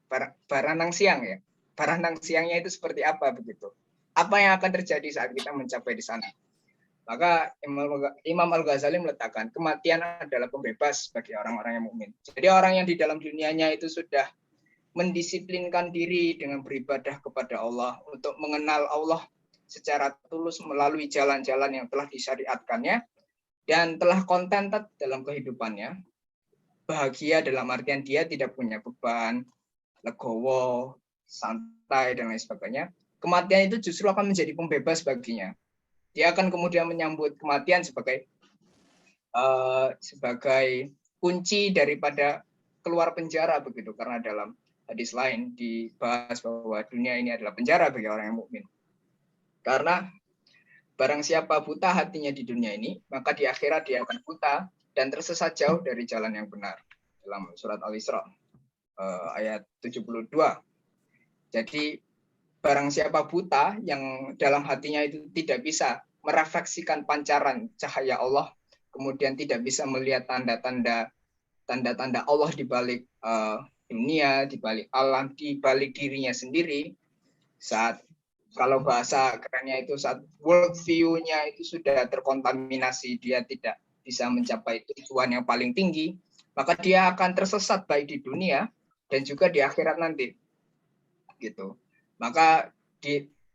nang siang ya. Barang nang siangnya itu seperti apa begitu. Apa yang akan terjadi saat kita mencapai di sana. Maka Imam Al-Ghazali meletakkan kematian adalah pembebas bagi orang-orang yang mukmin. Jadi orang yang di dalam dunianya itu sudah mendisiplinkan diri dengan beribadah kepada Allah, untuk mengenal Allah secara tulus melalui jalan-jalan yang telah disyariatkannya, dan telah contented dalam kehidupannya, bahagia dalam artian dia tidak punya beban, legowo, santai, dan lain sebagainya, kematian itu justru akan menjadi pembebas baginya. Dia akan kemudian menyambut kematian sebagai kunci daripada keluar penjara begitu, karena dalam hadis lain dibahas bahwa dunia ini adalah penjara bagi orang yang mukmin. Karena barang siapa buta hatinya di dunia ini, maka di akhirat dia akan buta dan tersesat jauh dari jalan yang benar. Dalam surat Al-Isra ayat 72. Jadi barang siapa buta yang dalam hatinya itu tidak bisa merefleksikan pancaran cahaya Allah, kemudian tidak bisa melihat tanda-tanda Allah di balik dunia, di balik alam, di balik dirinya sendiri, saat kalau bahasa kerennya itu saat world view-nya itu sudah terkontaminasi, dia tidak bisa mencapai tujuan yang paling tinggi, maka dia akan tersesat baik di dunia dan juga di akhirat nanti. gitu. Maka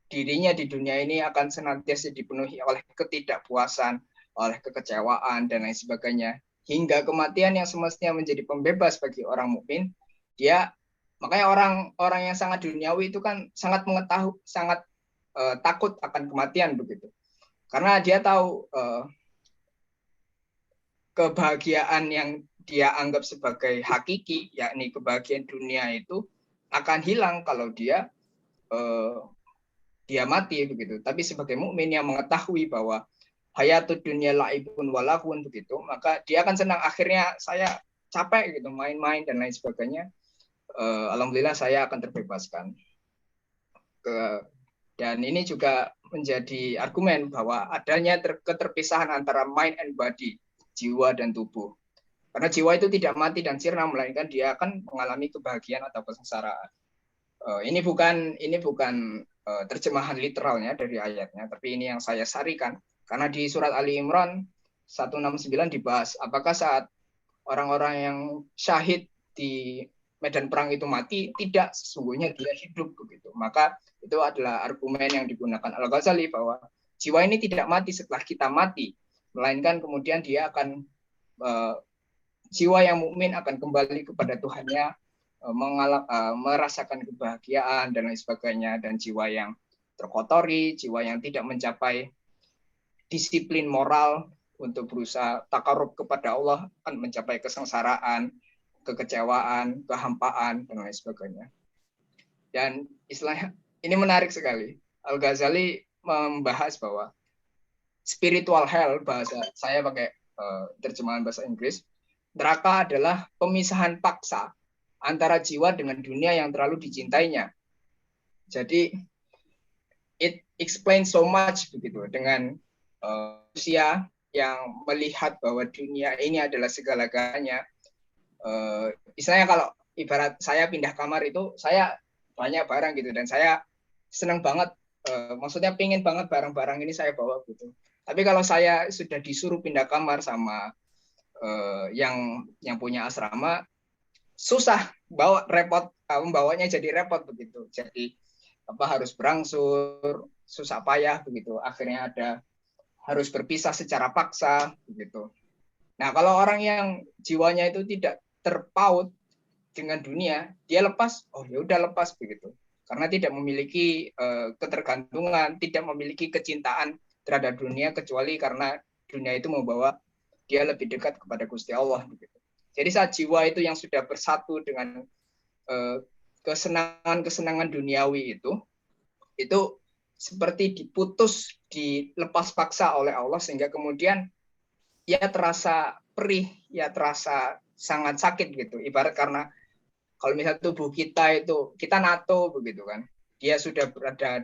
dirinya di dunia ini akan senantiasa dipenuhi oleh ketidakpuasan, oleh kekecewaan dan lain sebagainya, hingga kematian yang semestinya menjadi pembebas bagi orang mukmin. Makanya orang yang sangat duniawi itu kan sangat takut akan kematian begitu, karena dia tahu kebahagiaan yang dia anggap sebagai hakiki, yakni kebahagiaan dunia itu akan hilang kalau dia mati begitu. Tapi sebagai mukmin yang mengetahui bahwa hayatud dunia laibun walahun begitu, maka dia akan senang. Akhirnya saya capek gitu main-main dan lain sebagainya. Alhamdulillah saya akan terbebaskan. Dan ini juga menjadi argumen bahwa adanya keterpisahan antara mind and body, jiwa dan tubuh. Karena jiwa itu tidak mati dan sirna, melainkan dia akan mengalami kebahagiaan atau kesengsaraan. Ini bukan terjemahan literalnya dari ayatnya, tapi ini yang saya sarikan. Karena di surat Ali Imran 169 dibahas, apakah saat orang-orang yang syahid di medan perang itu mati? Tidak, sesungguhnya dia hidup begitu. Maka itu adalah argumen yang digunakan Al-Ghazali bahwa jiwa ini tidak mati setelah kita mati, melainkan kemudian dia akan jiwa yang mukmin akan kembali kepada Tuhannya, merasakan kebahagiaan dan lain sebagainya. Dan jiwa yang terkotori, jiwa yang tidak mencapai disiplin moral untuk berusaha takarub kepada Allah akan mencapai kesengsaraan, kekecewaan, kehampaan dan lain sebagainya. Dan istilahnya ini menarik sekali. Al-Ghazali membahas bahwa spiritual hell, bahasa saya pakai terjemahan bahasa Inggris, neraka adalah pemisahan paksa antara jiwa dengan dunia yang terlalu dicintainya. Jadi it explains so much begitu, dengan manusia yang melihat bahwa dunia ini adalah segala-galanya. Misalnya kalau ibarat saya pindah kamar itu, saya banyak barang gitu, dan saya senang banget, maksudnya pengen banget barang-barang ini saya bawa gitu. Tapi kalau saya sudah disuruh pindah kamar sama yang punya asrama, susah, membawanya jadi repot begitu. Jadi harus berangsur, susah payah begitu. Akhirnya harus berpisah secara paksa begitu. Nah, kalau orang yang jiwanya itu tidak terpaut dengan dunia, dia lepas, oh ya udah lepas begitu. Karena tidak memiliki ketergantungan, tidak memiliki kecintaan terhadap dunia, kecuali karena dunia itu membawa dia lebih dekat kepada Gusti Allah begitu. Jadi saat jiwa itu yang sudah bersatu dengan kesenangan duniawi itu seperti diputus, dilepas paksa oleh Allah, sehingga kemudian ya terasa perih, ya terasa sangat sakit gitu. Ibarat karena kalau misalnya tubuh kita itu, kita NATO begitu kan, dia sudah berada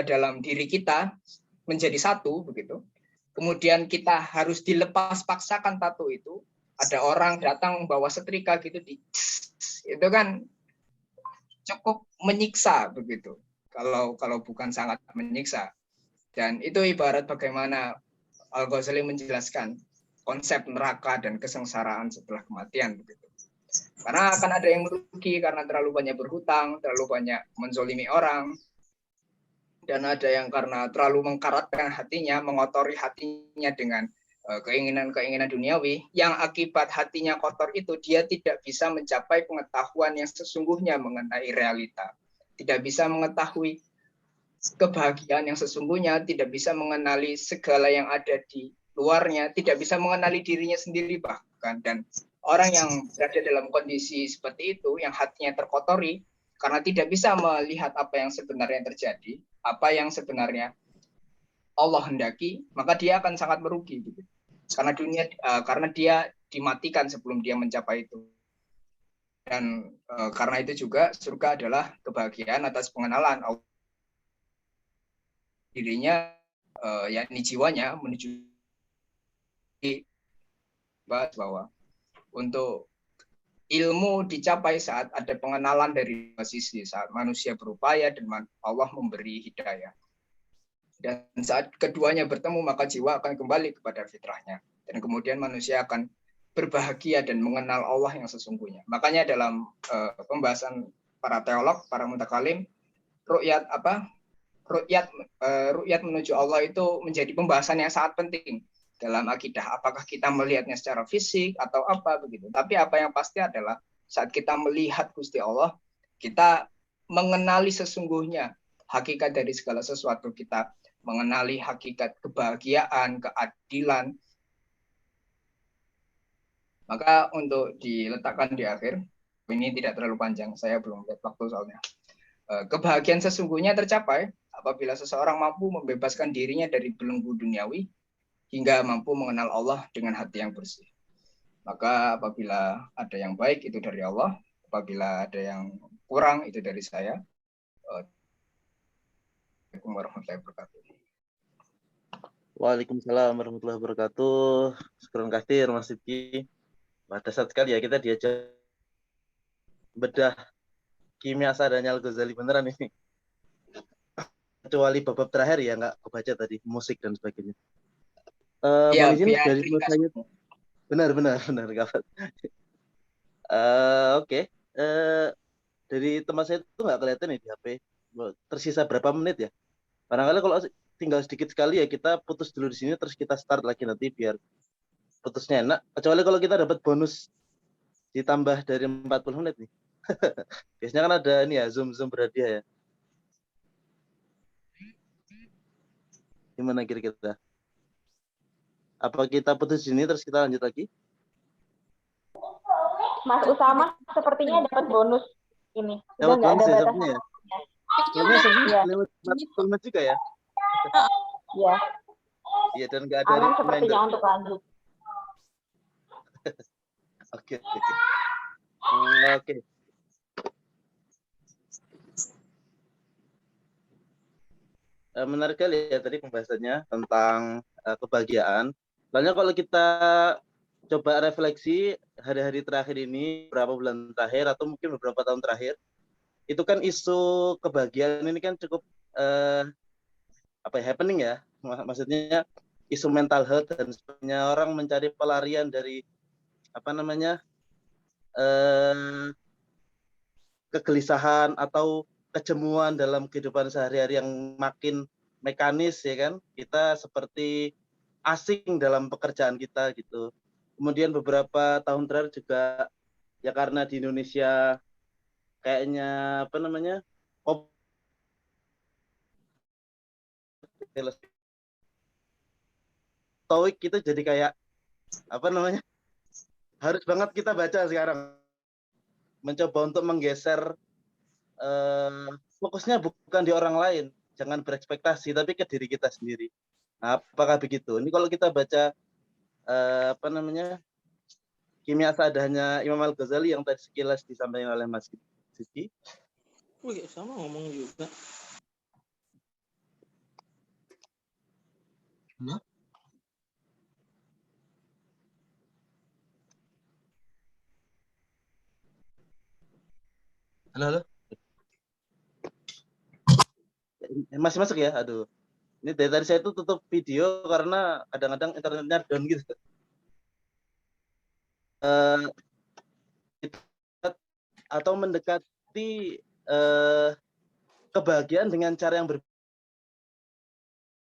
dalam diri kita, menjadi satu begitu. Kemudian kita harus dilepas paksakan tato itu. Ada orang datang membawa setrika gitu, itu kan cukup menyiksa begitu. Kalau bukan sangat menyiksa. Dan itu ibarat bagaimana Al-Ghazali menjelaskan konsep neraka dan kesengsaraan setelah kematian begitu. Karena akan ada yang merugi karena terlalu banyak berhutang, terlalu banyak menzolimi orang, dan ada yang karena terlalu mengkaratkan hatinya, mengotori hatinya dengan keinginan-keinginan duniawi, yang akibat hatinya kotor itu dia tidak bisa mencapai pengetahuan yang sesungguhnya mengenai realita, tidak bisa mengetahui kebahagiaan yang sesungguhnya, tidak bisa mengenali segala yang ada di luarnya, tidak bisa mengenali dirinya sendiri bahkan. Dan orang yang berada dalam kondisi seperti itu, yang hatinya terkotori karena tidak bisa melihat apa yang sebenarnya terjadi, apa yang sebenarnya Allah hendaki, maka dia akan sangat merugi gitu. Karena dia dimatikan sebelum dia mencapai itu. Dan karena itu juga surga adalah kebahagiaan atas pengenalan Allah dirinya, yakni jiwanya, menuju bahwa untuk ilmu dicapai saat ada pengenalan dari sisi, saat manusia berupaya dan Allah memberi hidayah. Dan saat keduanya bertemu, maka jiwa akan kembali kepada fitrahnya. Dan kemudian manusia akan berbahagia dan mengenal Allah yang sesungguhnya. Makanya dalam pembahasan para teolog, para mutakalim, ru'yat ru'yat menuju Allah itu menjadi pembahasan yang sangat penting dalam akidah. Apakah kita melihatnya secara fisik atau apa begitu. Tapi apa yang pasti adalah saat kita melihat Gusti Allah, kita mengenali sesungguhnya hakikat dari segala sesuatu. Kita mengenali hakikat kebahagiaan, keadilan. Maka untuk diletakkan di akhir, ini tidak terlalu panjang, saya belum lihat waktu soalnya. Kebahagiaan sesungguhnya tercapai apabila seseorang mampu membebaskan dirinya dari belenggu duniawi hingga mampu mengenal Allah dengan hati yang bersih. Maka apabila ada yang baik itu dari Allah, apabila ada yang kurang itu dari saya. Assalamualaikum warahmatullahi wabarakatuh. Waalaikumsalam warahmatullahi wabarakatuh. Syukran katsir Mas Sidki. Dasar sekali ya kita diajak bedah kimia sadanya Al-Ghazali beneran ini. Kecuali bab terakhir ya nggak kebaca tadi musik dan sebagainya. Ya, Mohon izin biar dari ringkas. saya. Benar gawat. Oke. Dari teman saya itu nggak kelihatan nih di HP. Tersisa berapa menit ya? Barangkali kalau tinggal sedikit sekali ya kita putus dulu di sini terus kita start lagi nanti biar putusnya enak. Kecuali kalau kita dapat bonus ditambah dari 40 menit nih. Biasanya kan ada ini ya, Zoom berhadiah ya. Gimana kira-kira? Apa kita putus di sini terus kita lanjut lagi? Mas Usama sepertinya dapat bonus ini. Dapat Nggak bonus ada ya batasan sepertinya ya? waktunya. Soalnya sebenarnya Iya. lewat 40 menit juga ya? Iya. Iya, dan nggak ada Aman reminder. sepertinya untuk lanjut. Oke. Oke. Menarik kali ya tadi pembahasannya tentang kebahagiaan. Soalnya kalau kita coba refleksi hari-hari terakhir ini, beberapa bulan terakhir atau mungkin beberapa tahun terakhir, itu kan isu kebahagiaan ini kan cukup happening ya. Maksudnya isu mental health dan sebagainya, orang mencari pelarian dari kegelisahan atau kejemuan dalam kehidupan sehari-hari yang makin mekanis ya kan, kita seperti asing dalam pekerjaan kita gitu. Kemudian beberapa tahun terakhir juga ya karena di Indonesia kayaknya TOEIC kita jadi kayak harus banget kita baca sekarang, mencoba untuk menggeser fokusnya bukan di orang lain, jangan berekspektasi tapi ke diri kita sendiri. Nah, apakah begitu? Ini kalau kita baca Kimia Seadanya Imam Al-Ghazali yang tadi sekilas disampaikan oleh Mas Sidki. Wih, sama ngomong juga. Halo. Masih masuk ya? Aduh. Ini dari tadi saya tuh tutup video karena kadang-kadang internetnya down gitu. Atau mendekati kebahagiaan dengan cara yang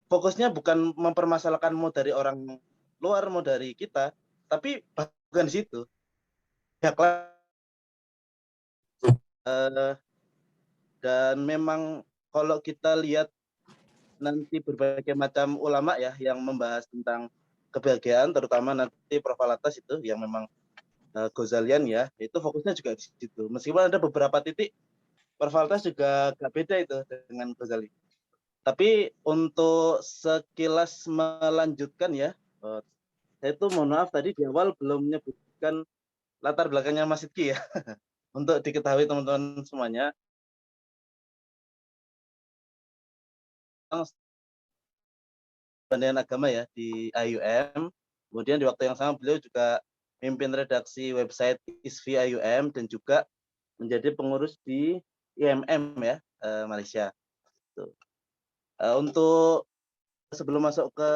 fokusnya bukan mempermasalahkan mau dari orang luar mau dari kita, tapi bukan di situ. Dan memang kalau kita lihat nanti berbagai macam ulama ya yang membahas tentang kebahagiaan, terutama nanti Prof. Alatas itu yang memang Ghazalian ya, itu fokusnya juga di situ. Meskipun ada beberapa titik Prof. Alatas juga gak beda itu dengan Ghazali. Tapi untuk sekilas melanjutkan ya, saya itu mohon maaf tadi di awal belum menyebutkan latar belakangnya Mas Sidki ya, untuk diketahui teman-teman semuanya. Pendidikan agama ya di IUM. Kemudian di waktu yang sama beliau juga mimpin redaksi website ISFI IUM dan juga menjadi pengurus di IMM ya, Malaysia. Untuk sebelum masuk ke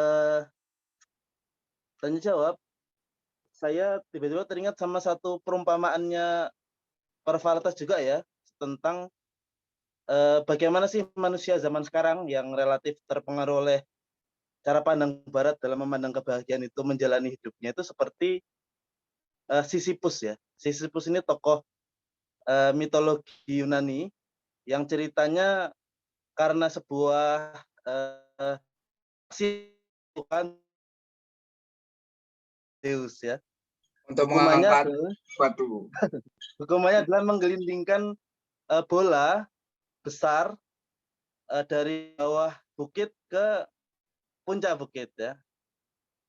tanya jawab, saya tiba-tiba teringat sama satu perumpamaannya Prof. Alatas juga ya, tentang bagaimana sih manusia zaman sekarang yang relatif terpengaruh oleh cara pandang Barat dalam memandang kebahagiaan itu menjalani hidupnya itu seperti Sisyphus ya. Sisyphus ini tokoh mitologi Yunani yang ceritanya karena sebuah Tuhan Zeus ya. Untuk Hukumannya mengangkat adalah, batu. hukumannya adalah menggelindingkan bola besar dari bawah bukit ke puncak bukit ya.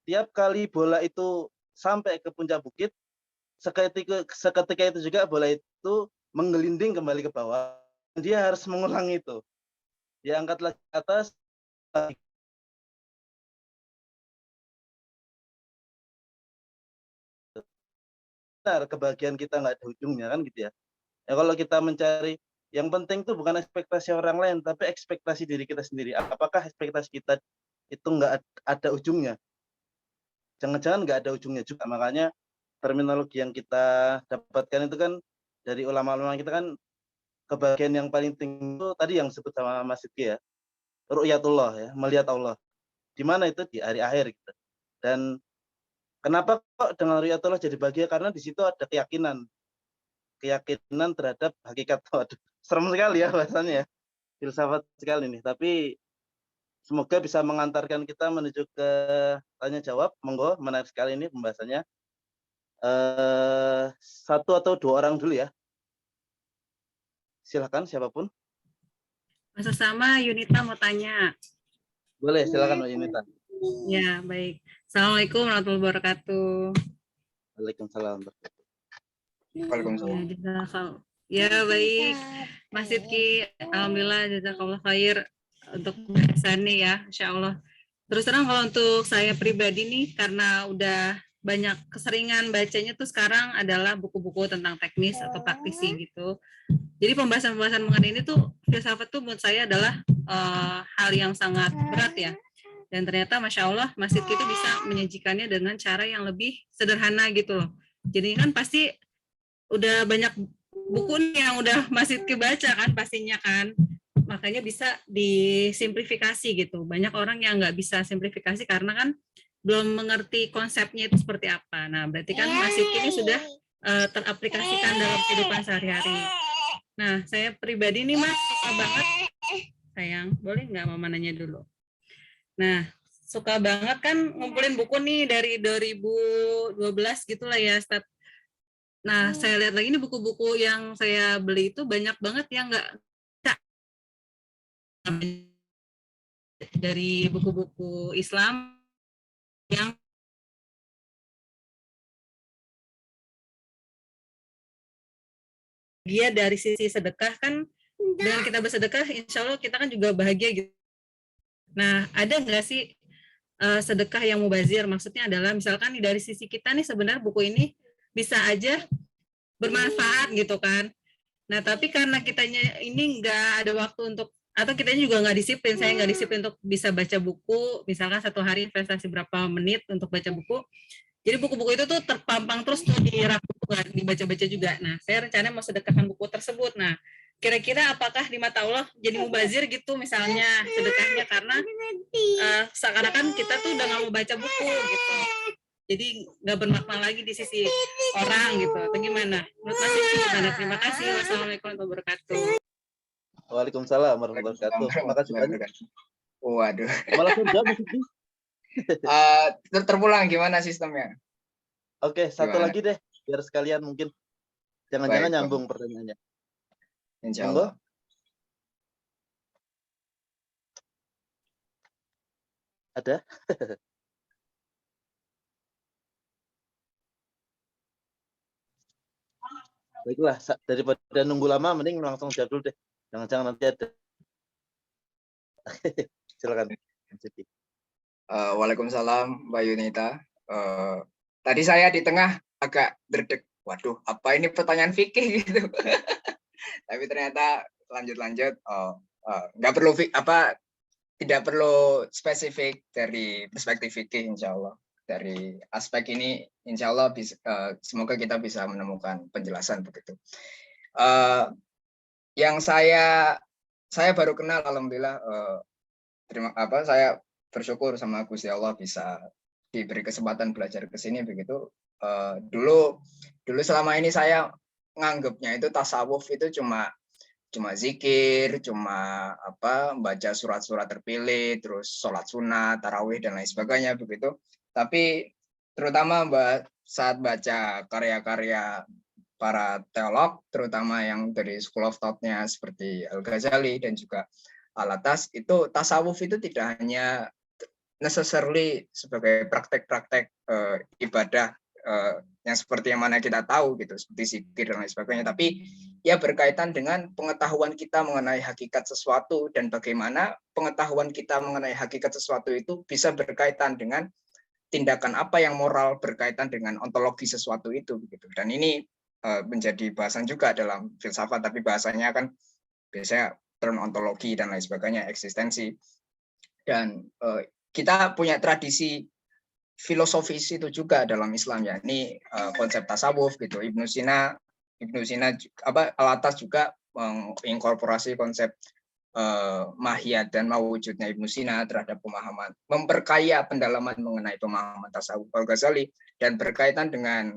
Tiap kali bola itu sampai ke puncak bukit, seketika itu juga bola itu menggelinding kembali ke bawah. Dia harus mengulang itu. Dia angkat lagi ke atas. Benar, kebahagiaan kita nggak ada ujungnya kan gitu ya. Ya kalau kita mencari, yang penting itu bukan ekspektasi orang lain, tapi ekspektasi diri kita sendiri. Apakah ekspektasi kita itu nggak ada ujungnya? Jangan-jangan nggak ada ujungnya juga. Makanya terminologi yang kita dapatkan itu kan dari ulama-ulama kita kan, kebahagiaan yang paling tinggi itu tadi yang disebut sama Mas Sidki ya, ru'yatullah ya, melihat Allah. Di mana itu? Di hari akhir gitu. Dan kenapa kok dengan ru'yatullah jadi bahagia? Karena di situ ada keyakinan terhadap hakikat. Waduh, serem sekali ya bahasanya ya, filsafat sekali nih. Tapi semoga bisa mengantarkan kita menuju ke tanya jawab. Monggo, menarik sekali ini pembahasannya. Satu atau dua orang dulu ya. Silakan siapapun. Masa sama Yunita mau tanya. Boleh, silakan Mbak Yunita. Ya, baik. Assalamualaikum warahmatullahi wabarakatuh. Waalaikumsalam. Waalaikumsalam. Ya, baik. Mas Sidki, alhamdulillah jazakallah khair untuk pembahasannya ya, insya Allah. Terus terang kalau untuk saya pribadi nih, karena udah banyak keseringan bacanya tuh sekarang adalah buku-buku tentang teknis atau praktisi gitu. Jadi pembahasan-pembahasan mengenai ini tuh filsafat tuh menurut saya adalah hal yang sangat berat ya. Dan ternyata Masya Allah Mas Sidki itu bisa menyajikannya dengan cara yang lebih sederhana gitu loh. Jadi kan pasti udah banyak buku nih yang udah Mas Sidki baca kan pastinya kan. Makanya bisa disimplifikasi gitu. Banyak orang yang nggak bisa simplifikasi karena kan belum mengerti konsepnya itu seperti apa. Nah berarti kan Mas Sidki ini sudah teraplikasikan dalam kehidupan sehari-hari. Nah saya pribadi nih Mas suka banget, sayang boleh nggak mama nanya dulu. Nah, suka banget kan ngumpulin buku nih dari 2012 gitulah ya, Ustaz. Nah, saya lihat lagi nih buku-buku yang saya beli itu banyak banget yang nggak dari buku-buku Islam yang dia dari sisi sedekah kan, dengan kita bersedekah, insya Allah kita kan juga bahagia gitu. Nah, ada nggak sih sedekah yang mubazir? Maksudnya adalah misalkan nih dari sisi kita nih sebenarnya buku ini bisa aja bermanfaat gitu kan. Nah, tapi karena kitanya ini nggak ada waktu untuk, atau kitanya juga nggak disiplin, saya nggak disiplin untuk bisa baca buku, misalkan satu hari investasi berapa menit untuk baca buku. Jadi buku-buku itu tuh terpampang terus tuh di rak buku, nggak dibaca-baca juga. Nah, saya rencana mau sedekahkan buku tersebut. Nah, kira-kira apakah di mata Allah jadi mubazir gitu misalnya sedekahnya, karena seakan-akan kita tuh udah nggak mau baca buku gitu. Jadi nggak bermakna lagi di sisi orang gitu, atau gimana? Menurut Mas Sidki gimana? Terima kasih. Wassalamualaikum warahmatullahi wabarakatuh. Waalaikumsalam warahmatullahi wabarakatuh. Terima kasih banyak. Waduh. Malah sudah Mas Sidki. Terpulang gimana sistemnya? Oke, satu Gimana? lagi deh, biar sekalian mungkin. Jangan-jangan Baik, nyambung pertanyaannya. Insya Monggo. Allah. Ada? Baiklah, daripada nunggu lama, mending langsung jawab dulu deh. Jangan-jangan nanti ada. Silakan. Waalaikumsalam, Mbak Yunita. Tadi saya di tengah agak derdek. Waduh, apa ini pertanyaan fikih gitu. Tapi ternyata lanjut-lanjut. Nggak perlu tidak perlu spesifik dari perspektif fikih, insya Allah. Dari aspek ini, insya Allah semoga kita bisa menemukan penjelasan begitu. yang saya baru kenal, alhamdulillah, saya bersyukur sama Gusti Allah bisa diberi kesempatan belajar ke sini begitu. Dulu selama ini saya nganggapnya itu tasawuf itu cuma zikir, cuma baca surat-surat terpilih, terus sholat sunat, tarawih dan lain sebagainya begitu. Tapi terutama saat baca karya-karya para teolog, terutama yang dari School of Thought-nya seperti Al-Ghazali dan juga Al-Atas, itu tasawuf itu tidak hanya necessarily sebagai praktek-praktek ibadah yang seperti yang mana kita tahu gitu, seperti zikir dan lain sebagainya, tapi ya berkaitan dengan pengetahuan kita mengenai hakikat sesuatu dan bagaimana pengetahuan kita mengenai hakikat sesuatu itu bisa berkaitan dengan tindakan apa yang moral berkaitan dengan ontologi sesuatu itu begitu. Dan ini menjadi bahasan juga dalam filsafat, tapi bahasanya kan biasanya term ontologi dan lain sebagainya, eksistensi. Dan kita punya tradisi filosofis itu juga dalam Islam, ya. Ini konsep tasawuf gitu. Ibnu Sina Al-Atas juga menginkorporasi konsep mahiyat dan mawujudnya Ibnu Sina terhadap pemahaman, memperkaya pendalaman mengenai pemahaman tasawuf Al-Ghazali, dan berkaitan dengan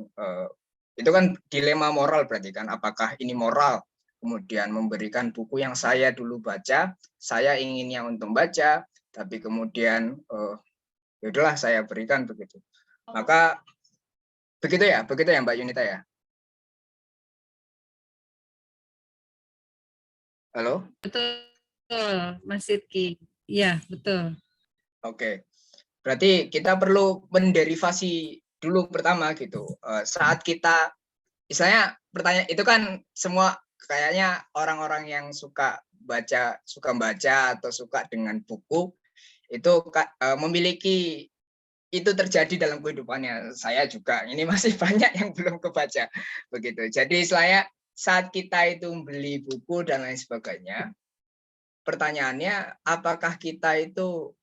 itu kan dilema moral, berarti kan apakah ini moral kemudian memberikan buku yang saya dulu baca, saya inginnya untuk baca, tapi kemudian yaudahlah saya berikan begitu. Maka begitu ya Mbak Yunita ya. Halo? Betul, Mas Sidki. Iya, betul. Oke. Berarti kita perlu menderivasi dulu pertama gitu. Saat kita, misalnya pertanyaan itu kan semua kayaknya orang-orang yang suka membaca atau suka dengan buku itu memiliki itu terjadi dalam kehidupannya. Saya juga, ini masih banyak yang belum kebaca begitu. Jadi saat kita itu beli buku dan lain sebagainya, pertanyaannya apakah kita itu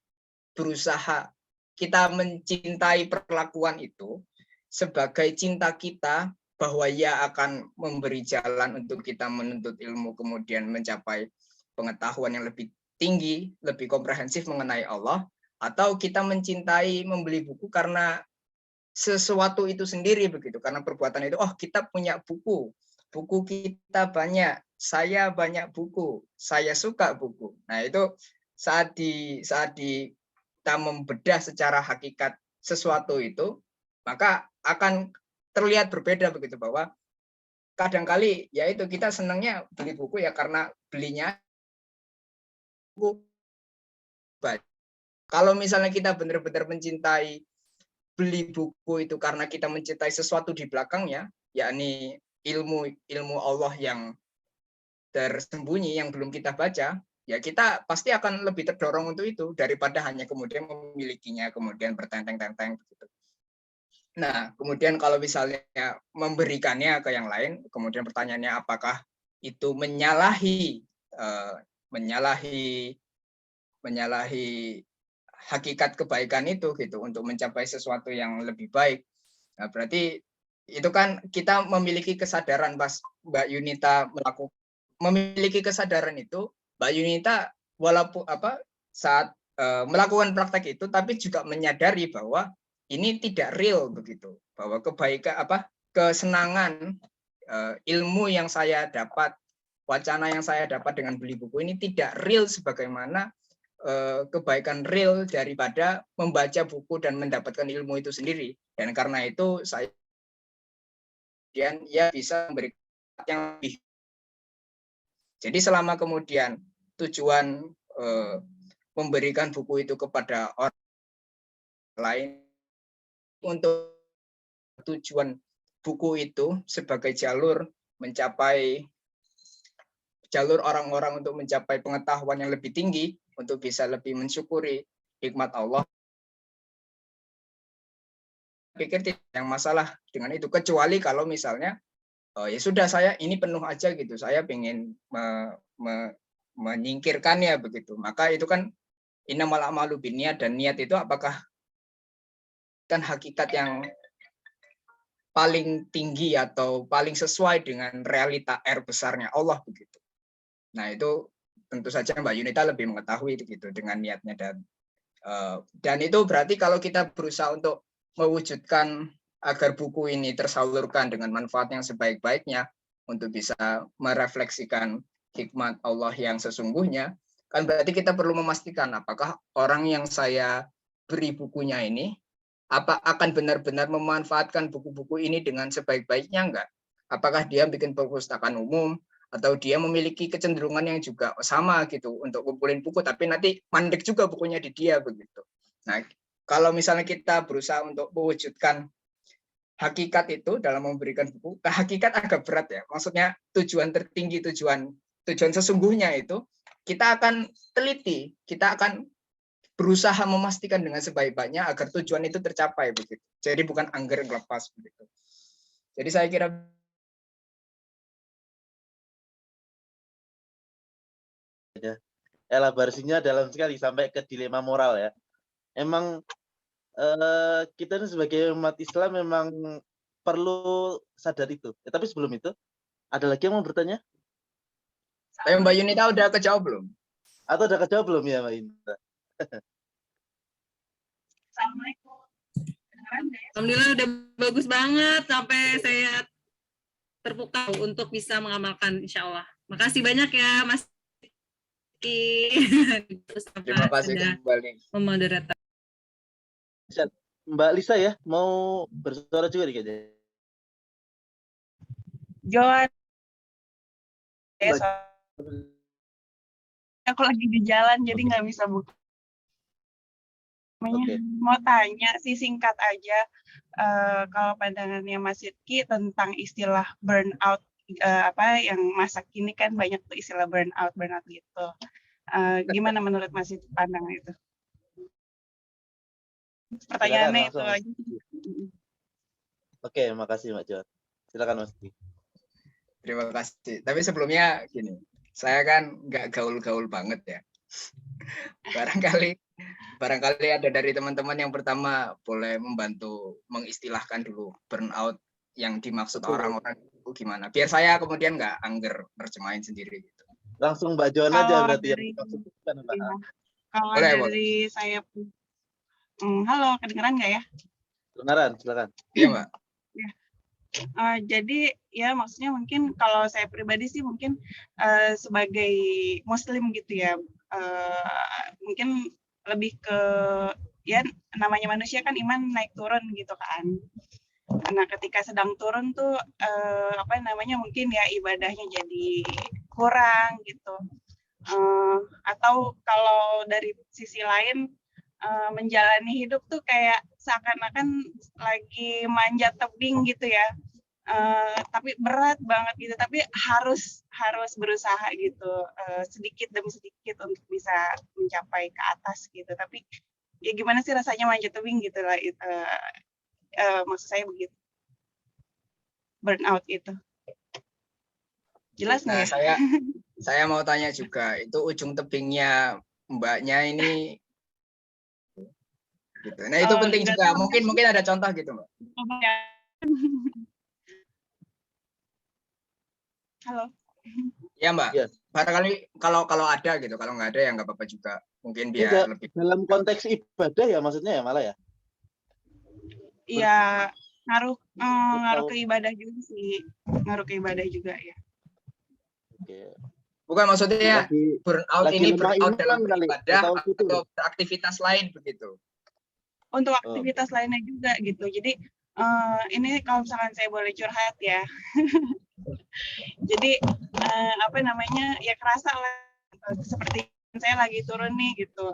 berusaha, kita mencintai perlakuan itu sebagai cinta kita bahwa ia akan memberi jalan untuk kita menuntut ilmu, kemudian mencapai pengetahuan yang lebih tinggi, lebih komprehensif mengenai Allah, atau kita mencintai membeli buku karena sesuatu itu sendiri begitu, karena perbuatan itu, oh kita punya buku kita banyak, saya banyak buku, saya suka buku. Nah itu saat kita membedah secara hakikat sesuatu itu, maka akan terlihat berbeda begitu, bahwa kadangkali ya itu kita senangnya beli buku ya karena belinya buku. Kalau misalnya kita benar-benar mencintai beli buku itu karena kita mencintai sesuatu di belakangnya, yakni ilmu Allah yang tersembunyi yang belum kita baca, ya kita pasti akan lebih terdorong untuk itu daripada hanya kemudian memilikinya, kemudian bertenteng-tenteng begitu. Nah, kemudian kalau misalnya memberikannya ke yang lain, kemudian pertanyaannya apakah itu menyalahi hakikat kebaikan itu gitu untuk mencapai sesuatu yang lebih baik. Nah, berarti itu kan kita memiliki kesadaran, pas Mbak Yunita memiliki kesadaran itu, Mbak Yunita walaupun saat melakukan praktek itu, tapi juga menyadari bahwa ini tidak real begitu, bahwa kebaikan kesenangan ilmu yang saya dapat, wacana yang saya dapat dengan beli buku ini tidak real sebagaimana kebaikan real daripada membaca buku dan mendapatkan ilmu itu sendiri. Dan karena itu saya ya bisa memberikan yang lebih. Jadi selama kemudian tujuan memberikan buku itu kepada orang lain untuk tujuan buku itu sebagai jalur orang-orang untuk mencapai pengetahuan yang lebih tinggi, untuk bisa lebih mensyukuri nikmat Allah. Pikir tidak yang masalah dengan itu, kecuali kalau misalnya ya sudah, saya ini penuh aja gitu, saya ingin menyingkirkannya begitu, maka itu kan innamal a'malu binniyat, dan niat itu apakah kan hakikat yang paling tinggi atau paling sesuai dengan realita besarnya Allah begitu. Nah, itu tentu saja Mbak Yunita lebih mengetahui gitu dengan niatnya, dan itu berarti kalau kita berusaha untuk mewujudkan agar buku ini tersalurkan dengan manfaat yang sebaik-baiknya untuk bisa merefleksikan hikmat Allah yang sesungguhnya, kan berarti kita perlu memastikan apakah orang yang saya beri bukunya ini apa akan benar-benar memanfaatkan buku-buku ini dengan sebaik-baiknya enggak? Apakah dia bikin perpustakaan umum atau dia memiliki kecenderungan yang juga sama gitu untuk kumpulin buku tapi nanti mandek juga bukunya di dia begitu. Nah, kalau misalnya kita berusaha untuk mewujudkan hakikat itu dalam memberikan buku, hakikat agak berat ya. Maksudnya tujuan tertinggi, tujuan sesungguhnya itu kita akan teliti, kita akan berusaha memastikan dengan sebaik-baiknya agar tujuan itu tercapai begitu. Jadi bukan angger lepas begitu. Jadi saya kira elaborasinya dalam sekali sampai ke dilema moral ya. Emang kita ini sebagai umat Islam memang perlu sadar itu. Tapi sebelum itu, ada lagi yang mau bertanya? Mbak Yunita udah kejawab belum? Atau udah kejawab belum ya Mbak Yunita? Assalamualaikum. Alhamdulillah udah bagus banget sampai saya terpukau untuk bisa mengamalkan insya Allah. Makasih banyak ya Mas Ki. Terima kasih kembali. Memoderator. Mbak Lisa ya, mau bersuara juga nih kayaknya. Joan. Aku lagi di jalan jadi nggak bisa buka. Mau tanya sih singkat aja, kalau pandangannya Mas Sidki tentang istilah burnout, yang masa kini kan banyak tuh istilah burnout gitu. Gimana menurut Mas Sidki pandangan itu? Pertanyaannya itu aja. Oke, makasih Mbak Joan. Silakan Mas Sidki. Terima kasih. Tapi sebelumnya gini, saya kan nggak gaul-gaul banget ya. Barangkali ada dari teman-teman yang pertama boleh membantu mengistilahkan dulu burnout yang dimaksud orang-orang itu gimana. Biar saya kemudian nggak angger nerjemahin sendiri gitu. Langsung Mbak Joan aja berarti yang dimaksudkan Mbak. Kalau dari saya, halo, kedengeran nggak ya? Kedengeran, silakan. Iya Mbak. Ya. Jadi ya maksudnya mungkin kalau saya pribadi sih mungkin sebagai Muslim gitu ya, mungkin lebih ke ya namanya manusia kan iman naik turun gitu kan. Nah ketika sedang turun tuh mungkin ya ibadahnya jadi kurang gitu. Atau kalau dari sisi lain menjalani hidup tuh kayak seakan-akan lagi manjat tebing gitu ya, tapi berat banget gitu, tapi harus berusaha gitu, sedikit demi sedikit untuk bisa mencapai ke atas gitu. Tapi ya gimana sih rasanya manjat tebing gitu lah, maksud saya begitu, burnout itu. Jelas nggak ya? Saya mau tanya juga, itu ujung tebingnya Mbaknya ini gitu. Nah itu penting juga. Mungkin ada contoh gitu Mbak. Halo. Ya Mbak. Yes. Barangkali kalau ada gitu. Kalau nggak ada ya nggak apa-apa juga. Mungkin biar lebih dalam konteks ibadah ya maksudnya ya malah ya. Iya, ngaruh ke ibadah juga sih. Ngaruh ke ibadah juga ya. Oke. Bukan maksudnya burnout ini burnout dalam beribadah atau beraktivitas lain begitu. Untuk aktivitas lainnya juga gitu. Jadi ini kalau misalkan saya boleh curhat ya. Jadi ya kerasa lah seperti saya lagi turun nih gitu.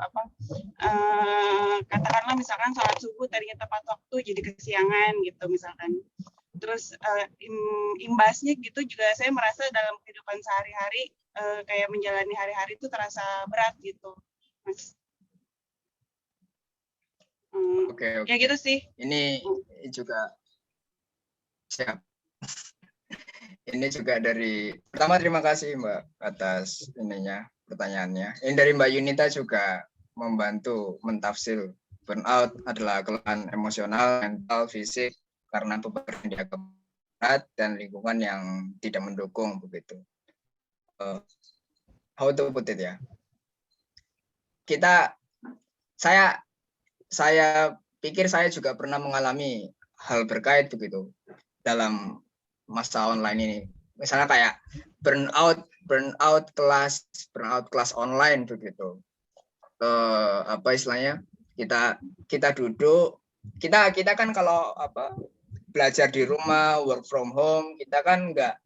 Katakanlah misalkan sholat subuh tadinya tepat waktu jadi kesiangan gitu misalkan. Terus imbasnya gitu juga saya merasa dalam kehidupan sehari-hari kayak menjalani hari-hari itu terasa berat gitu, Mas. Oke. Ya gitu sih. Ini juga siap. Ini juga dari pertama terima kasih Mbak atas pertanyaannya. Ini dari Mbak Yunita juga membantu mentafsir burnout adalah kelelahan emosional, mental, fisik karena beban yang dianggap berat dan lingkungan yang tidak mendukung begitu. how to put it ya. Saya pikir saya juga pernah mengalami hal berkait begitu dalam masa online ini. Misalnya kayak burnout kelas online begitu. Apa istilahnya? Kita duduk, kita kan kalau belajar di rumah, work from home, kita kan nggak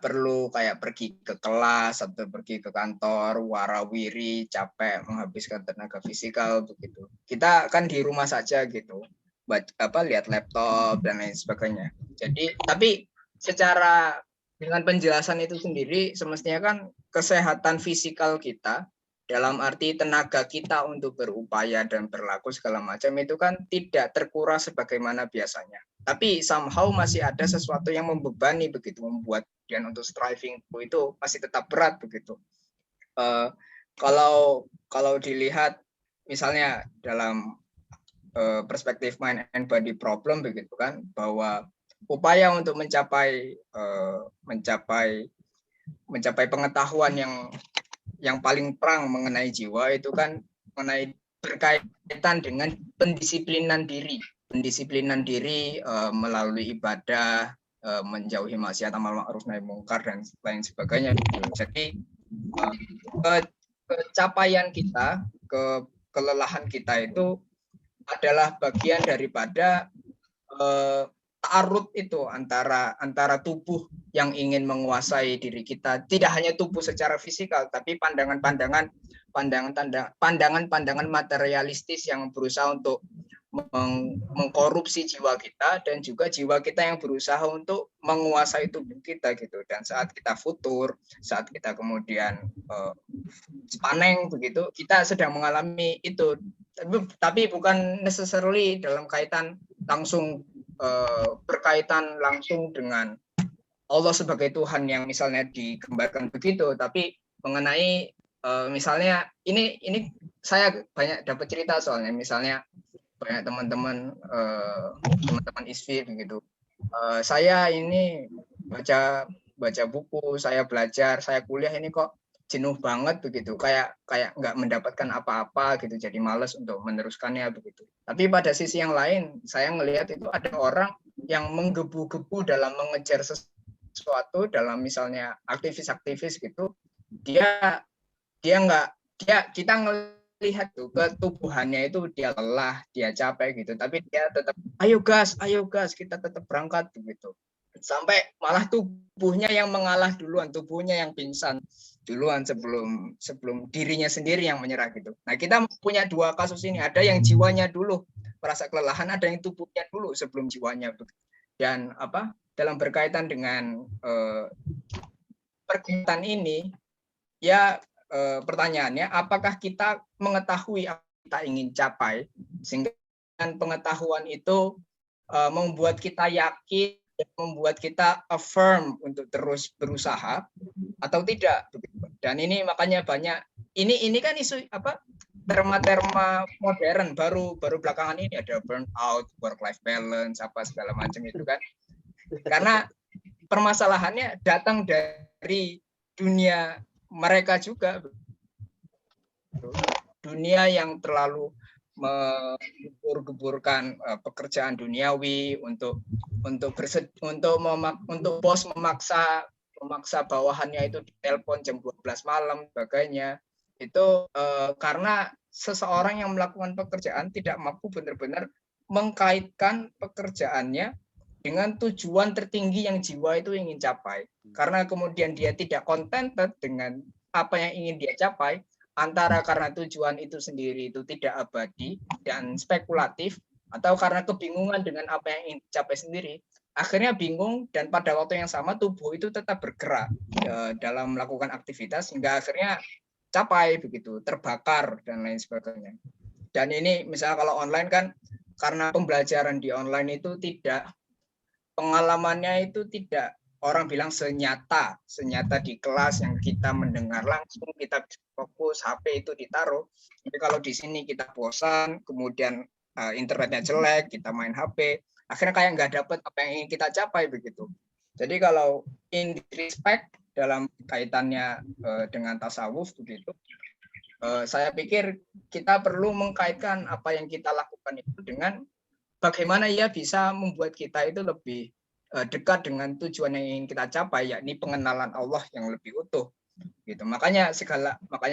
perlu kayak pergi ke kelas atau pergi ke kantor warawiri capek menghabiskan tenaga fisikal begitu. Kita kan di rumah saja gitu, lihat laptop dan lain sebagainya. Jadi tapi secara dengan penjelasan itu sendiri semestinya kan kesehatan fisikal kita dalam arti tenaga kita untuk berupaya dan berlaku segala macam itu kan tidak terkuras sebagaimana biasanya. Tapi somehow masih ada sesuatu yang membebani begitu, membuat dia untuk striving itu masih tetap berat begitu. Kalau dilihat misalnya dalam perspektif mind and body problem begitu kan, bahwa upaya untuk mencapai pengetahuan yang paling perang mengenai jiwa itu kan berkaitan dengan pendisiplinan diri melalui ibadah, menjauhi maksiat, amal ma'ruf nahi mungkar dan lain sebagainya. Jadi kecapaian kita, kelelahan kita itu adalah bagian daripada ta'arud itu antara tubuh yang ingin menguasai diri kita, tidak hanya tubuh secara fisikal, tapi pandangan-pandangan materialistis yang berusaha untuk mengkorupsi jiwa kita, dan juga jiwa kita yang berusaha untuk menguasai tubuh kita gitu. Dan saat kita futur, saat kita kemudian spaneng begitu, kita sedang mengalami itu, tapi bukan necessarily dalam kaitan langsung berkaitan langsung dengan Allah sebagai Tuhan yang misalnya digambarkan begitu, tapi mengenai misalnya ini saya banyak dapat cerita soalnya, misalnya banyak teman-teman ISFI begitu. Saya ini baca buku, saya belajar, saya kuliah ini kok jenuh banget begitu, kayak nggak mendapatkan apa-apa gitu, jadi malas untuk meneruskannya begitu. Tapi pada sisi yang lain, saya melihat itu ada orang yang menggebu-gebu dalam mengejar sesuatu, dalam misalnya aktivis-aktivis gitu, kita ngelihat tuh ketubuhannya itu dia lelah, dia capek gitu, tapi dia tetap ayo gas kita tetap berangkat begitu, sampai malah tubuhnya yang mengalah duluan, tubuhnya yang pingsan duluan sebelum dirinya sendiri yang menyerah gitu. Nah, kita punya dua kasus ini, ada yang jiwanya dulu merasa kelelahan, ada yang tubuhnya dulu sebelum jiwanya. Dan dalam berkaitan dengan pergaulan ini ya, pertanyaannya apakah kita mengetahui apa yang kita ingin capai, sehingga pengetahuan itu membuat kita yakin, membuat kita affirm untuk terus berusaha atau tidak. Dan ini makanya banyak ini kan isu terma modern baru belakangan ini, ada burnout, work life balance, apa segala macam itu kan, karena permasalahannya datang dari dunia mereka juga, dunia yang terlalu menggembur-gemburkan pekerjaan duniawi untuk bos memaksa bawahannya itu ditelepon jam 12 malam sebagainya. Itu karena seseorang yang melakukan pekerjaan tidak mampu benar-benar mengkaitkan pekerjaannya dengan tujuan tertinggi yang jiwa itu ingin capai. Karena kemudian dia tidak contented dengan apa yang ingin dia capai, antara karena tujuan itu sendiri itu tidak abadi dan spekulatif, atau karena kebingungan dengan apa yang ingin dicapai sendiri, akhirnya bingung, dan pada waktu yang sama tubuh itu tetap bergerak dalam melakukan aktivitas hingga akhirnya capai begitu, terbakar dan lain sebagainya. Dan ini misalnya kalau online kan, karena pembelajaran di online itu tidak, pengalamannya itu tidak orang bilang senyata di kelas yang kita mendengar langsung, kita bisa fokus, HP itu ditaruh. Tapi kalau di sini kita bosan, kemudian internetnya jelek, kita main HP, akhirnya kayak nggak dapat apa yang ingin kita capai begitu. Jadi kalau in respect dalam kaitannya dengan tasawuf begitu. Saya pikir kita perlu mengkaitkan apa yang kita lakukan itu dengan bagaimana ia bisa membuat kita itu lebih dekat dengan tujuan yang ingin kita capai, yakni pengenalan Allah yang lebih utuh. Gitu. Makanya